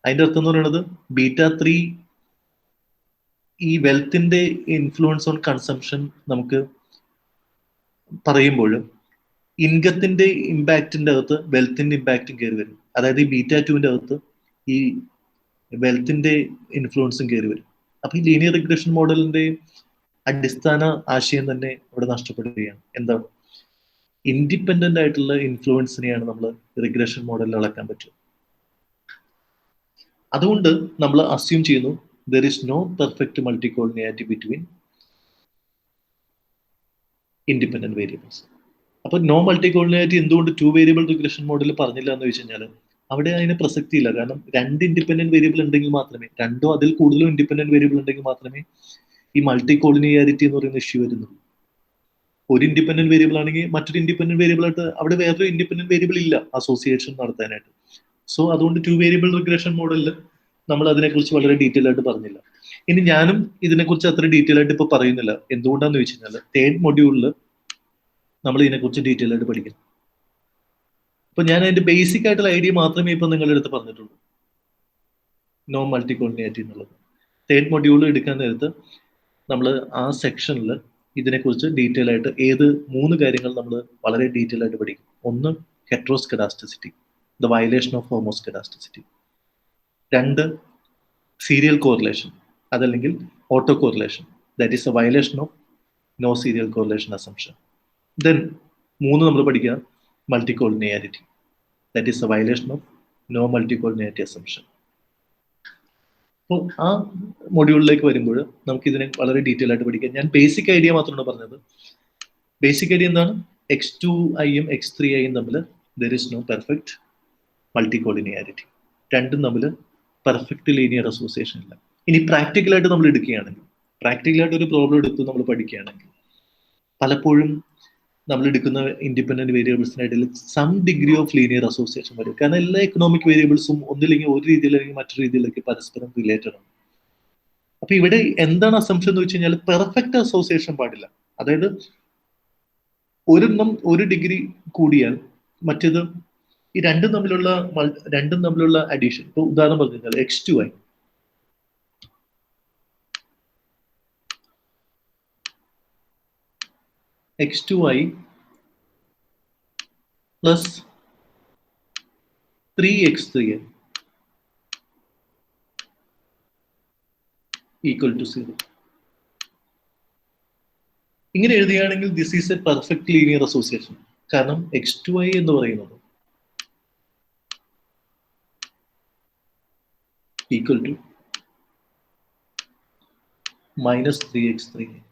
അതിന്റെ അർത്ഥം എന്ന് പറയുന്നത് β3 ഈ വെൽത്തിന്റെ ഇൻഫ്ലുവൻസ് ഓൺ കൺസംഷൻ നമുക്ക് പറയുമ്പോൾ ഇൻകത്തിന്റെ ഇമ്പാക്റ്റിന്റെ അകത്ത് വെൽത്തിന്റെ ഇമ്പാക്റ്റും കയറി വരും. അതായത് ഈ β2ന്റെ അകത്ത് ഈ വെൽത്തിന്റെ ഇൻഫ്ലുവൻസും കയറി വരും. അപ്പൊ ഈ ലീനിയർ റിഗ്രഷൻ മോഡലിന്റെ അടിസ്ഥാന ആശയം തന്നെ ഇവിടെ നഷ്ടപ്പെടുകയാണ്. എന്താണ്? ഇൻഡിപെൻഡന്റ് ആയിട്ടുള്ള ഇൻഫ്ലുവൻസിനെയാണ് നമ്മൾ റിഗ്രഷൻ മോഡലിൽ അളക്കാൻ പറ്റുക. അതുകൊണ്ട് നമ്മൾ അസ്യൂം ചെയ്യുന്നു there is no perfect multicollinearity between independent variables. അപ്പൊ നോ മൾട്ടിക്കോളിനിയാരിറ്റി എന്തുകൊണ്ട് 2 വേരിയബിൾ റിഗ്രഷൻ മോഡൽ പറഞ്ഞില്ല എന്ന് വെച്ച് കഴിഞ്ഞാൽ അവിടെ അതിന് പ്രസക്തിയില്ല. കാരണം 2 ഇൻഡിപെൻഡന്റ് വേരിയബിൾ ഉണ്ടെങ്കിൽ മാത്രമേ, 2ഓ അതിൽ കൂടുതലും ഇൻഡിപെൻഡന്റ് വേരിയബിൾ ഉണ്ടെങ്കിൽ മാത്രമേ ഈ മൾട്ടിക്കോളിനിയാരിറ്റി എന്ന് പറയുന്ന ഇഷ്യൂ വരുന്നുള്ളൂ. ഒരു ഇൻഡിപെൻഡന്റ് വേരിയബിൾ ആണെങ്കിൽ മറ്റൊരു ഇൻഡിപെൻഡന്റ് വേരിയബിൾ ആയിട്ട് അവിടെ വേറൊരു ഇൻഡിപെൻഡന്റ് വേരിയബിൾ ഇല്ല അസോസിയേഷൻ നടത്താനായിട്ട്. സോ അതുകൊണ്ട് 2 വേരിയബിൾ റിഗ്രഷൻ മോഡലിൽ നമ്മൾ അതിനെക്കുറിച്ച് വളരെ ഡീറ്റെയിൽ ആയിട്ട് പറഞ്ഞില്ല. ഇനി ഞാനും ഇതിനെക്കുറിച്ച് അത്ര ഡീറ്റെയിൽ ആയിട്ട് ഇപ്പൊ പറയുന്നില്ല. എന്തുകൊണ്ടാന്ന് വെച്ച് കഴിഞ്ഞാൽ 3rd മൊഡ്യൂളിൽ നമ്മൾ ഇതിനെക്കുറിച്ച് ഡീറ്റെയിൽ ആയിട്ട് പഠിക്കണം. അപ്പൊ ഞാൻ അതിന്റെ ബേസിക് ആയിട്ടുള്ള ഐഡിയ മാത്രമേ ഇപ്പൊ നിങ്ങളുടെ അടുത്ത് പറഞ്ഞിട്ടുള്ളൂ, നോ മൾട്ടിക്കോളിനിയാരിറ്റി എന്നുള്ളത്. 3rd മൊഡ്യൂൾ എടുക്കാൻ നേരത്ത് നമ്മൾ ആ സെക്ഷനിൽ ഇതിനെക്കുറിച്ച് ഡീറ്റെയിൽ ആയിട്ട് 3 കാര്യങ്ങൾ നമ്മൾ വളരെ ഡീറ്റെയിൽ ആയിട്ട് പഠിക്കും. ഒന്ന്, heteroscedasticity, the violation of homoscedasticity. 2, serial correlation, അതല്ലെങ്കിൽ auto correlation, that is a violation of no serial correlation assumption. Then 3 നമ്മൾ പഠിക്കുക multicollinearity, that is a violation of no multicollinearity assumption. അപ്പോൾ ആ മൊഡ്യൂളിലേക്ക് വരുമ്പോൾ നമുക്ക് ഇതിനെ വളരെ ഡീറ്റെയിൽ ആയിട്ട് പഠിക്കാം. ഞാൻ ബേസിക് ഐഡിയ മാത്രമാണ് പറഞ്ഞത്. ബേസിക് ഐഡിയ എന്താണ്? x2iയും x3iയും തമ്മിൽ there is no perfect multicollinearity. രണ്ടും തമ്മിൽ പെർഫെക്റ്റ് ലീനിയർ അസോസിയേഷൻ ഇല്ല. ഇനി പ്രാക്ടിക്കലായിട്ട് നമ്മൾ എടുക്കുകയാണെങ്കിൽ പ്രാക്ടിക്കലായിട്ട് ഒരു പ്രോബ്ലം എടുത്ത് നമ്മൾ പഠിക്കുകയാണെങ്കിൽ പലപ്പോഴും നമ്മൾ എടുക്കുന്ന ഇൻഡിപെൻഡന്റ് വേരിയബിൾസിനിടയിൽ some degree of linear association വരും. കാരണം എല്ലാ എക്കണോമിക് വേരിയബിൾസും ഒന്നില്ലെങ്കിൽ ഒരു രീതിയിലെങ്കിൽ മറ്റൊരു രീതിയിലേക്ക് പരസ്പരം റിലേറ്റഡ് ആണ്. അപ്പൊ ഇവിടെ എന്താണ് അസംഷൻ എന്ന് വെച്ച് കഴിഞ്ഞാൽ പെർഫെക്റ്റ് അസോസിയേഷൻ പാടില്ല. അതായത് ഒരെണ്ണം ഒരു ഡിഗ്രി കൂടിയാൽ മറ്റേത് ഈ രണ്ടും തമ്മിലുള്ള അഡീഷൻ. ഇപ്പൊ ഉദാഹരണം പറഞ്ഞു കഴിഞ്ഞാൽ x2i plus 3x3i equal to 0. ഇങ്ങനെ എഴുതുകയാണെങ്കിൽ this is a perfect linear association. കാരണം x2i എന്ന് പറയുന്നത് ഈക്വൽ ടു -3x3.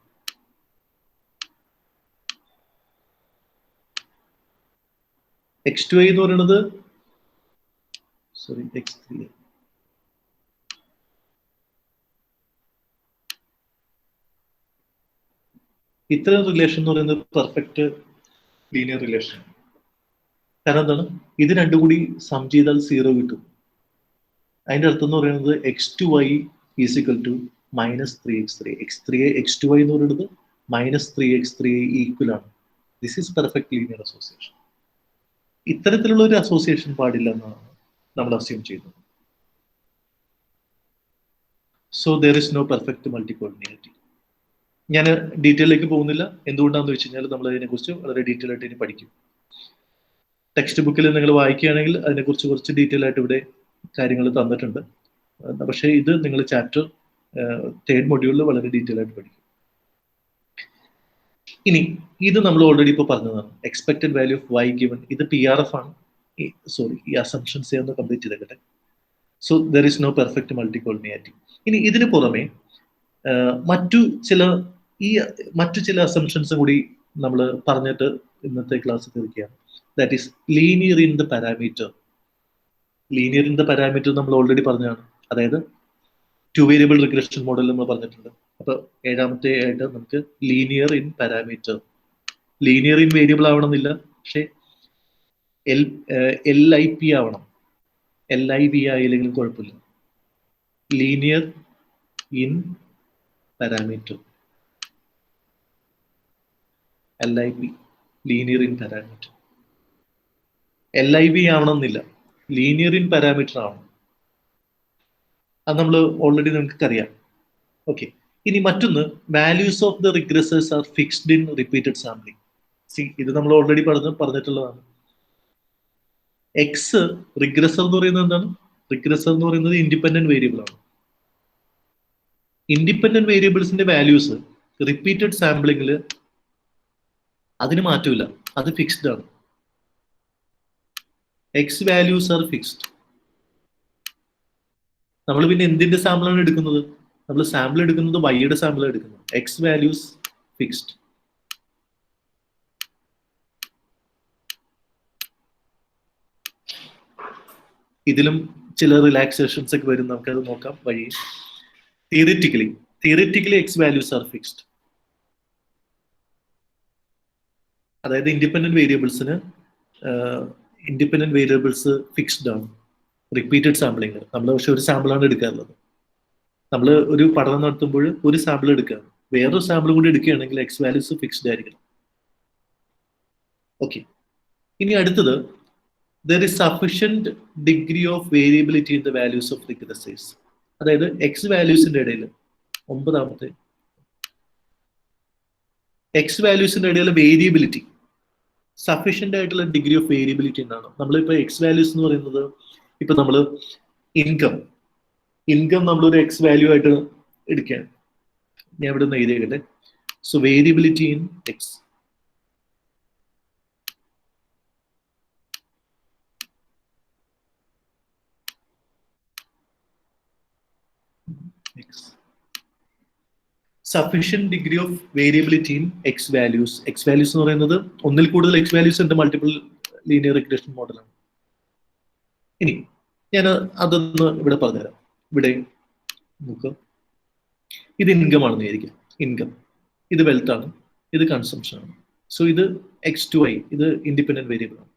x2i എന്ന് പറയുന്നത് x3i. ഇത്തരം റിലേഷൻ എന്ന് പറയുന്നത് പെർഫെക്റ്റ് ലീനിയർ റിലേഷൻ. കാരണം എന്താണ്, ഇത് രണ്ടും കൂടി സം ചെയ്താൽ 0 കിട്ടും. അതിന്റെ അർത്ഥം എന്ന് പറയുന്നത് x2i is equal to -3x3. x2i എന്ന് പറയുന്നത് -3x3 ഈക്വൽ ആണ്. This is perfect linear association. ഇത്തരത്തിലുള്ള ഒരു അസോസിയേഷൻ പാടില്ല എന്നാണ് നമ്മൾ അസ്യൂം ചെയ്യുന്നത്. So there is no perfect multicollinearity. ഞാൻ ഡീറ്റെയിലേക്ക് പോകുന്നില്ല. എന്തുകൊണ്ടാണെന്ന് വെച്ച് കഴിഞ്ഞാൽ നമ്മൾ അതിനെക്കുറിച്ച് വളരെ ഡീറ്റെയിൽ ആയിട്ട് ഇനി പഠിക്കും. ടെക്സ്റ്റ് ബുക്കിൽ നിങ്ങൾ വായിക്കുകയാണെങ്കിൽ അതിനെക്കുറിച്ച് കുറച്ച് ഡീറ്റെയിൽ ആയിട്ട് ഇവിടെ കാര്യങ്ങൾ തന്നിട്ടുണ്ട്. പക്ഷേ ഇത് നിങ്ങൾ ചാപ്റ്റർ 3rd മൊഡ്യൂളിൽ വളരെ ഡീറ്റെയിൽ ആയിട്ട് പഠിക്കും. ഇനി ഇത് നമ്മൾ ഓൾറെഡി ഇപ്പോൾ പറഞ്ഞതാണ്. Expected value of y given, ഇത് PRF ആണ്. ഈ അസംഷൻസ് ഒന്ന് കംപ്ലീറ്റ് ചെയ്തേക്കട്ടെ. So there is no perfect multicollinearity. ഇനി ഇതിന് പുറമെ മറ്റു ചില അസംഷൻസും കൂടി നമ്മൾ പറഞ്ഞിട്ട് ഇന്നത്തെ ക്ലാസ് തീർക്കുകയാണ്. That is linear in the parameter. Linear in the parameter നമ്മൾ ഓൾറെഡി പറഞ്ഞതാണ്. അതായത് 2 വേരിയബിൾ റിഗ്രഷൻ മോഡൽ നമ്മൾ പറഞ്ഞിട്ടുണ്ട്. അപ്പൊ 7ാമത്തെ ആയിട്ട് നമുക്ക് linear in parameter. Linear in variable ആവണമെന്നില്ല, പക്ഷെ LIP ആവണം. LIV ആയില്ലെങ്കിലും കുഴപ്പമില്ല. Linear in parameter, LIP, linear in parameter. LIV ആവണമെന്നില്ല, ലീനിയർ ഇൻ പാരാമീറ്റർ ആവണം. അത് നമ്മൾ ഓൾറെഡി നിങ്ങൾക്ക് അറിയാം. ഓക്കെ, ഇനി മറ്റൊന്ന്, values of the regressors are fixed in repeated sampling. ഇത് നമ്മൾ ഓൾറെഡി പറഞ്ഞിട്ടുള്ളതാണ്. എക്സ് റിഗ്രസർ എന്ന് പറയുന്നത് എന്താണ്? റിഗ്രസർ എന്ന് പറയുന്നത് ഇൻഡിപെൻഡന്റ് വേരിയബിൾ ആണ്. ഇൻഡിപെൻഡന്റ് വേരിയബിൾസിന്റെ വാല്യൂസ് റിപ്പീറ്റഡ് സാമ്പിളിംഗിൽ അതിന് മാറ്റമില്ല, അത് ഫിക്സ്ഡ് ആണ്. X values R fixed. നമ്മൾ പിന്നെ എന്തിന്റെ സാമ്പിളാണ് എടുക്കുന്നത്? നമ്മൾ സാമ്പിൾ എടുക്കുന്നത് വൈയുടെ സാമ്പിൾ എടുക്കുന്നത്. X values fixed. ഇതിലും ചില റിലാക്സേഷൻസ് ഒക്കെ വരും, നമുക്കത് നോക്കാം വഴി. Theoretically X values R fixed. അതായത് ഇൻഡിപെൻഡന്റ് വേരിയബിൾസ് ഫിക്സ്ഡ് ആണ് റിപ്പീറ്റഡ് സാമ്പിളിംഗ്. നമ്മൾ പക്ഷെ ഒരു സാമ്പിളാണ് എടുക്കാറുള്ളത്. നമ്മൾ ഒരു പഠനം നടത്തുമ്പോൾ ഒരു സാമ്പിൾ എടുക്കുകയാണ്, വേറൊരു സാമ്പിൾ കൂടി എടുക്കുകയാണെങ്കിൽ എക്സ് വാല്യൂസ് ഫിക്സ്ഡ് ആയിരിക്കണം. ഓക്കെ, ഇനി അടുത്തത്, there is sufficient degree of variability in the values of regressors. അതായത് എക്സ് വാല്യൂസിന്റെ ഇടയിൽ 9ാമത്തെ എക്സ് വാല്യൂസിന്റെ ഇടയിലെ വേരിയബിലിറ്റി, സഫീഷ്യന്റ് ആയിട്ടുള്ള ഡിഗ്രി ഓഫ് വേരിയബിലിറ്റി എന്നാണ്. നമ്മളിപ്പോ എക്സ് വാല്യൂസ് എന്ന് പറയുന്നത്, ഇപ്പൊ നമ്മൾ ഇൻകം നമ്മളൊരു എക്സ് വാല്യൂ ആയിട്ട് എടുക്കുകയാണ്. ഞാൻ ഇവിടെ നിന്ന് എഴുതിയേക്കട്ടെ. So variability in X. Sufficient degree of variability in X values. X values എന്ന് പറയുന്നത് ഒന്നിൽ കൂടുതൽ എക്സ് വാല്യൂസ് ഉണ്ട് മൾട്ടിപ്പിൾ ലീനിയർ റിഗ്രഷൻ മോഡലാണ്. ഇനി ഞാൻ അതൊന്ന് ഇവിടെ പറഞ്ഞുതരാം. ഇവിടെ നോക്കുക, ഇത് ഇൻകം ആണെന്ന് വിചാരിക്കുക. ഇൻകം, ഇത് വെൽത്ത് ആണ്, ഇത് കൺസംഷൻ ആണ്. സോ ഇത് X2I, ഇത് ഇൻഡിപെൻഡന്റ് വേരിയബിൾ ആണ്.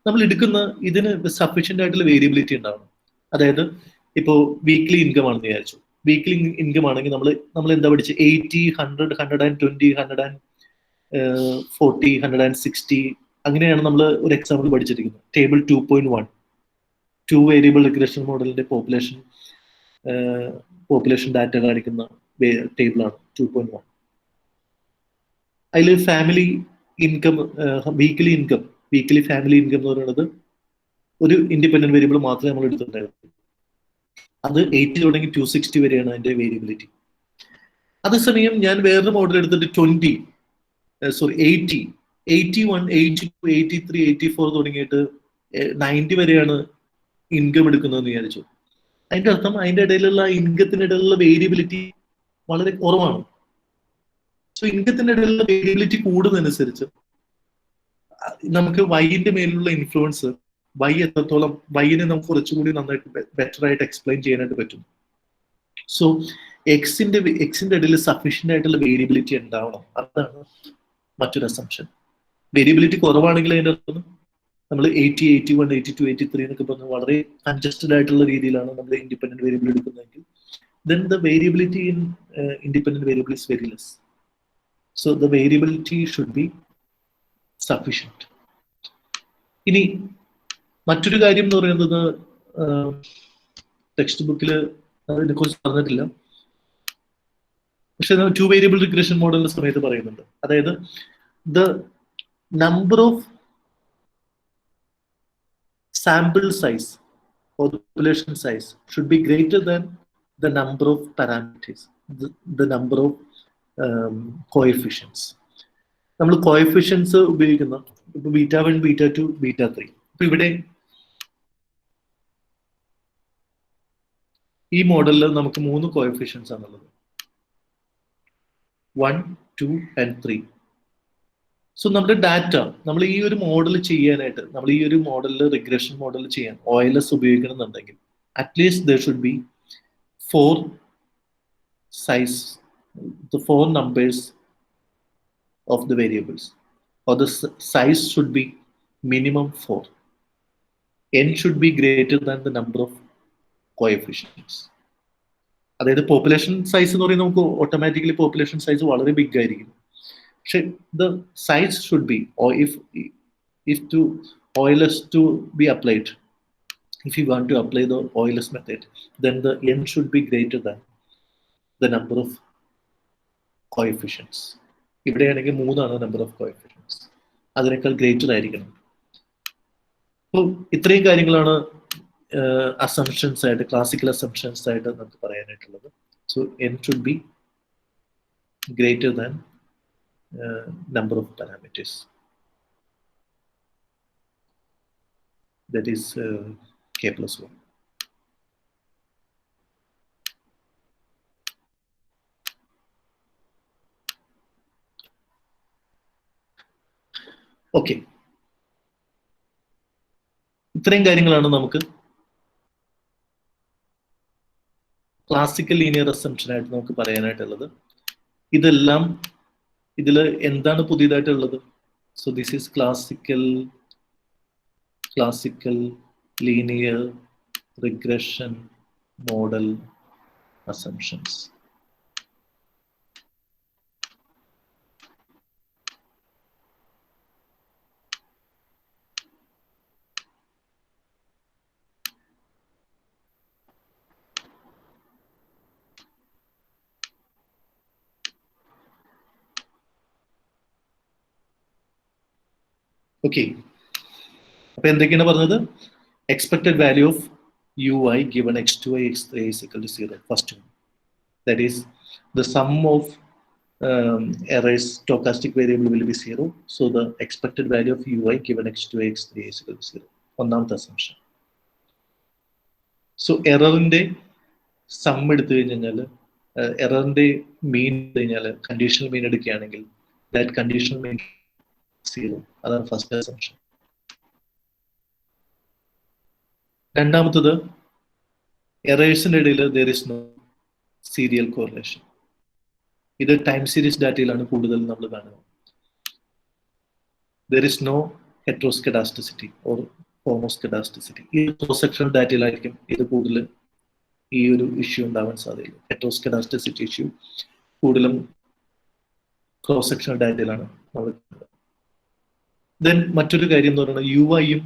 നമ്മൾ എടുക്കുന്ന ഇതിന് സഫീഷ്യന്റ് ആയിട്ടുള്ള വേരിയബിലിറ്റി ഉണ്ടാവണം. അതായത് ഇപ്പോൾ വീക്ക്ലി ഇൻകം ആണെന്ന് വിചാരിച്ചു. വീക്ക്ലി ഇൻകം ആണെങ്കിൽ നമ്മൾ എന്താ പഠിച്ചത്? 80, 100, 120, 140, 160 അങ്ങനെയാണ് നമ്മൾ ഒരു എക്സാമ്പിൾ പഠിച്ചിരിക്കുന്നത്. ടേബിൾ 2.1 2 വേരിയബിൾ റിഗ്രഷൻ മോഡലിന്റെ പോപ്പുലേഷൻ ഡാറ്റ കാണിക്കുന്ന ടേബിളാണ് 2.1. അതിൽ family income, weekly family income എന്ന് പറയുന്നത് ഒരു ഇൻഡിപെൻഡന്റ് വേരിയബിൾ മാത്രമേ നമ്മൾ എടുത്തിട്ടുണ്ടായിരുന്നു. അത് 80 തുടങ്ങി 260 വരെയാണ് അതിന്റെ വേരിയബിലിറ്റി. അതേസമയം ഞാൻ വേറൊരു മോഡൽ എടുത്തിട്ട് 80, 81, 82, 83, 84 തുടങ്ങിയിട്ട് 90 വരെയാണ് ഇൻകം എടുക്കുന്നതെന്ന് വിചാരിച്ചു. അതിന്റെ അർത്ഥം അതിന്റെ ഇടയിലുള്ള ഇൻകത്തിനിടയിലുള്ള വേരിയബിലിറ്റി വളരെ കുറവാണ്. സോ ഇൻകത്തിന്റെ ഇടയിലുള്ള വേരിയബിലിറ്റി കൂടുന്നതനുസരിച്ച് നമുക്ക് വൈന്റെ മേലുള്ള ഇൻഫ്ലുവൻസ്, വൈ എത്രത്തോളം, വൈനെ നമുക്ക് കുറച്ചുകൂടി നന്നായിട്ട് ബെറ്റർ ആയിട്ട് എക്സ്പ്ലെയിൻ ചെയ്യാനായിട്ട് പറ്റും. സോ എക്സിന്റെ ഇടയിൽ സഫീഷ്യന്റ് ആയിട്ടുള്ള വേരിയബിലിറ്റി ഉണ്ടാവണം. അതാണ് മറ്റൊരു അസംഷൻ. വേരിയബിലിറ്റി കുറവാണെങ്കിൽ അതിന്റെ അർത്ഥം നമ്മൾ 80, 81, 82, 83 എന്നൊക്കെ പറഞ്ഞ് വളരെ കൺജസ്റ്റഡ് ആയിട്ടുള്ള രീതിയിലാണ് നമ്മൾ ഇൻഡിപെൻഡന്റ് വേരിയബിൾ എടുക്കുന്നതെങ്കിൽ then the variability in independent variable is very less. So the variability should be sufficient. ഇനി മറ്റൊരു കാര്യം എന്ന് പറയുന്നത് ടെക്സ്റ്റ് ബുക്കിൽ അതിനെ കുറിച്ച് പറഞ്ഞിട്ടില്ല, പക്ഷെ 2 വേരിയബിൾ റിഗ്രഷൻ മോഡലിന്റെ സമയത്ത് പറയുന്നുണ്ട്. അതായത് the number of sample size or the population size should be greater than the number of parameters, the number of coefficients. നമ്മൾ കോഎഫിഷ്യൻസ് ഉപയോഗിക്കുന്ന ഇപ്പൊ β1, β2, β3. ഇപ്പൊ ഇവിടെ ഈ മോഡലിൽ നമുക്ക് 3 കോഎഫിഷ്യൻസ് ആണുള്ളത്, 1, 2 and 3. സോ നമ്മുടെ ഡാറ്റ നമ്മൾ ഈ ഒരു മോഡൽ ചെയ്യാനായിട്ട്, നമ്മൾ ഈ ഒരു മോഡലിൽ റിഗ്രഷൻ മോഡൽ ചെയ്യാൻ OLS ഉപയോഗിക്കണമെന്നുണ്ടെങ്കിൽ at least there should be 4 numbers of the variables, or the size should be minimum 4. N should be greater than the number of coefficients. അതായത് പോപ്പുലേഷൻ സൈസ് എന്ന് പറയുന്നത് നമുക്ക് ഓട്ടോമാറ്റിക്കലി പോപ്പുലേഷൻ സൈസ് വളരെ big ആയിരിക്കും. പക്ഷെ the size should be, or if to OLS to be applied, if you want to apply the OLS method, then the N should be greater than the number of coefficients. ഇവിടെയാണെങ്കിൽ 3 ആണ് number of coefficients, അതിനേക്കാൾ greater ആയിരിക്കണം. അപ്പോൾ ഇത്രയും കാര്യങ്ങളാണ് assumptions ആയിട്ട്, classical assumptions ആയിട്ട് നമുക്ക് പറയാനായിട്ടുള്ളത്. So N should be greater than number of parameters, that is k+1. Okay, ഇത്രയും കാര്യങ്ങളാണ് നമുക്ക് ക്ലാസിക്കൽ ലീനിയർ അസംഷൻ ആയിട്ട് നമുക്ക് പറയാനായിട്ടുള്ളത്. ഇതെല്ലാം ഇതിൽ എന്താണ് പുതിയതായിട്ടുള്ളത്? So this is classical linear regression model assumptions. Okay, അപ്പൊ എന്തൊക്കെയാണ് പറഞ്ഞത്? Expected value of UI given X2I, X3I is equal to 0. First one, that is the sum of errors stochastic variable will be 0. So the expected value of UI given X2I, X3I is equal to 0. ഒന്നാമത്തെ assumption. So എററിന്റെ some എടുത്തു കഴിഞ്ഞാൽ, എററിന്റെ മീൻ എടുത്തു കഴിഞ്ഞാൽ, conditional മീൻ എടുക്കുകയാണെങ്കിൽ that conditional മീൻ 0. അതാണ് first assumption. രണ്ടാമത്തത്, എറേഴ്സിന്റെ ഇടയിൽ there is no serial correlation. ഇത് ടൈം സീരീസ് ഡാറ്റയിലാണ് കൂടുതൽ നമ്മൾ കാണുന്നത്. There is no heteroscedasticity or homoscedasticity. ഈ ക്രോസ് സെക്ഷണൽ ഡാറ്റയിലായിരിക്കും ഇത് കൂടുതൽ ഈ ഒരു ഇഷ്യൂ ഉണ്ടാവാൻ സാധ്യതയില്ല. ഹെറ്ററോസ്കെഡാസ്റ്റിസിറ്റി ഇഷ്യൂ കൂടുതലും ക്രോസ് സെക്ഷണൽ ഡാറ്റയിലാണ് നമ്മൾ കാണുന്നത്. ദെൻ മറ്റൊരു കാര്യം എന്ന് പറയുന്നത് UI-യും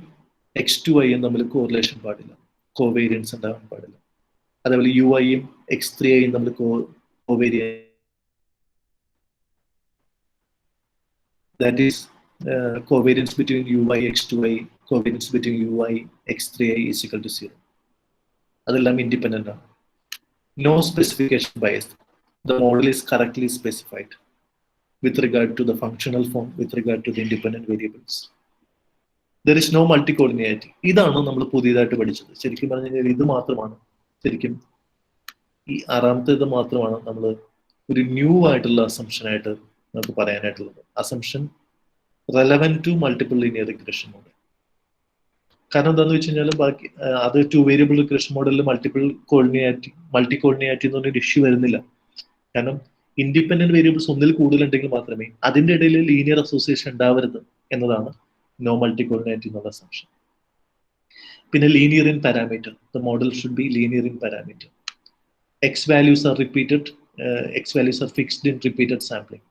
X2I-യും തമ്മിൽ കോറിലേഷൻ പാടില്ല, കോവേരിയൻസ് ഉണ്ടാവാൻ പാടില്ല. അതേപോലെ UI-യും X3I-യും തമ്മിൽ covariant, that is covariance between UI X2I, covariance between UI X3I is equal to 0. അതെല്ലാം ഇൻഡിപെൻഡന്റ് ആണ്. No specification bias. The model is correctly specified with regard to the functional form, with regard to the independent variables. There is no multicollinearity. ഇതാണ് നമ്മൾ പുതിയതായിട്ട് പഠിച്ചത്. ശരിക്കും പറഞ്ഞു കഴിഞ്ഞാൽ ഇത് മാത്രമാണ് ശരിക്കും ഈ ആറാമത്തേത് മാത്രമാണ് നമ്മൾ ഒരു ന്യൂ ആയിട്ടുള്ള അസംഷൻ ആയിട്ട് നമുക്ക് പറയാനായിട്ടുള്ളത്. Assumption relevant to multiple linear regression model. കാരണം എന്താണെന്ന് വെച്ച് കഴിഞ്ഞാൽ ബാക്കി അത് 2 വേരിയബിൾ റിഗ്രഷൻ മോഡലിൽ മൾട്ടി കോളിനിയാരിറ്റി എന്ന് പറഞ്ഞൊരു ഇഷ്യൂ വരുന്നില്ല. കാരണം ഇൻഡിപെൻഡന്റ് വേരിയബിൾസ് ഒന്നിൽ കൂടുതലുണ്ടെങ്കിൽ മാത്രമേ അതിൻ്റെ ഇടയിൽ ലീനിയർ അസോസിയേഷൻ ഉണ്ടാവരുത് എന്നതാണ് നോ മൾട്ടി കോളിനിയാരിറ്റി എന്നുള്ള അസംഷൻ. പിന്നെ linear in parameter. The model should be linear in parameter. X values are repeated, X values are fixed in repeated sampling.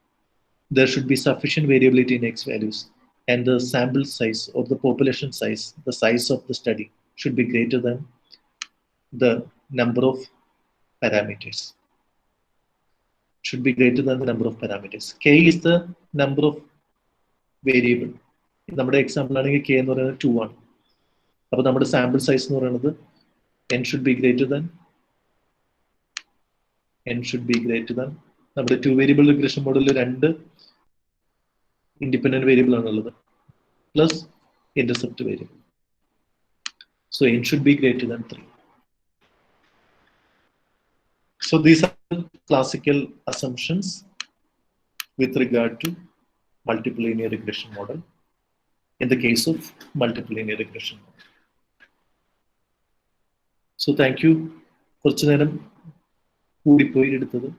There should be sufficient variability in X values, and the sample size or the population size, the size of the study, should be greater than the number of parameters. Should be greater than the number of parameters. K is the number of variable. നമ്മുടെ example ആണെങ്കിൽ K എന്ന് പറയുന്നത് 2 ആണ്. അപ്പോൾ നമ്മുടെ sample size എന്ന് പറയുന്നത് N should be greater than നമ്മുടെ 2 വേരിയബിൾ റിഗ്രഷൻ മോഡലിൽ 2 ഇൻഡിപെൻഡന്റ് വേരിയബിൾ ആണുള്ളത് plus intercept variable. So N should be greater than 3. So these are classical assumptions with regard to multiple linear regression model in the case of multiple linear regression model. So thank you. കുറച്ചു നേരം കൂടിപ്പോയി എടുത്തത്.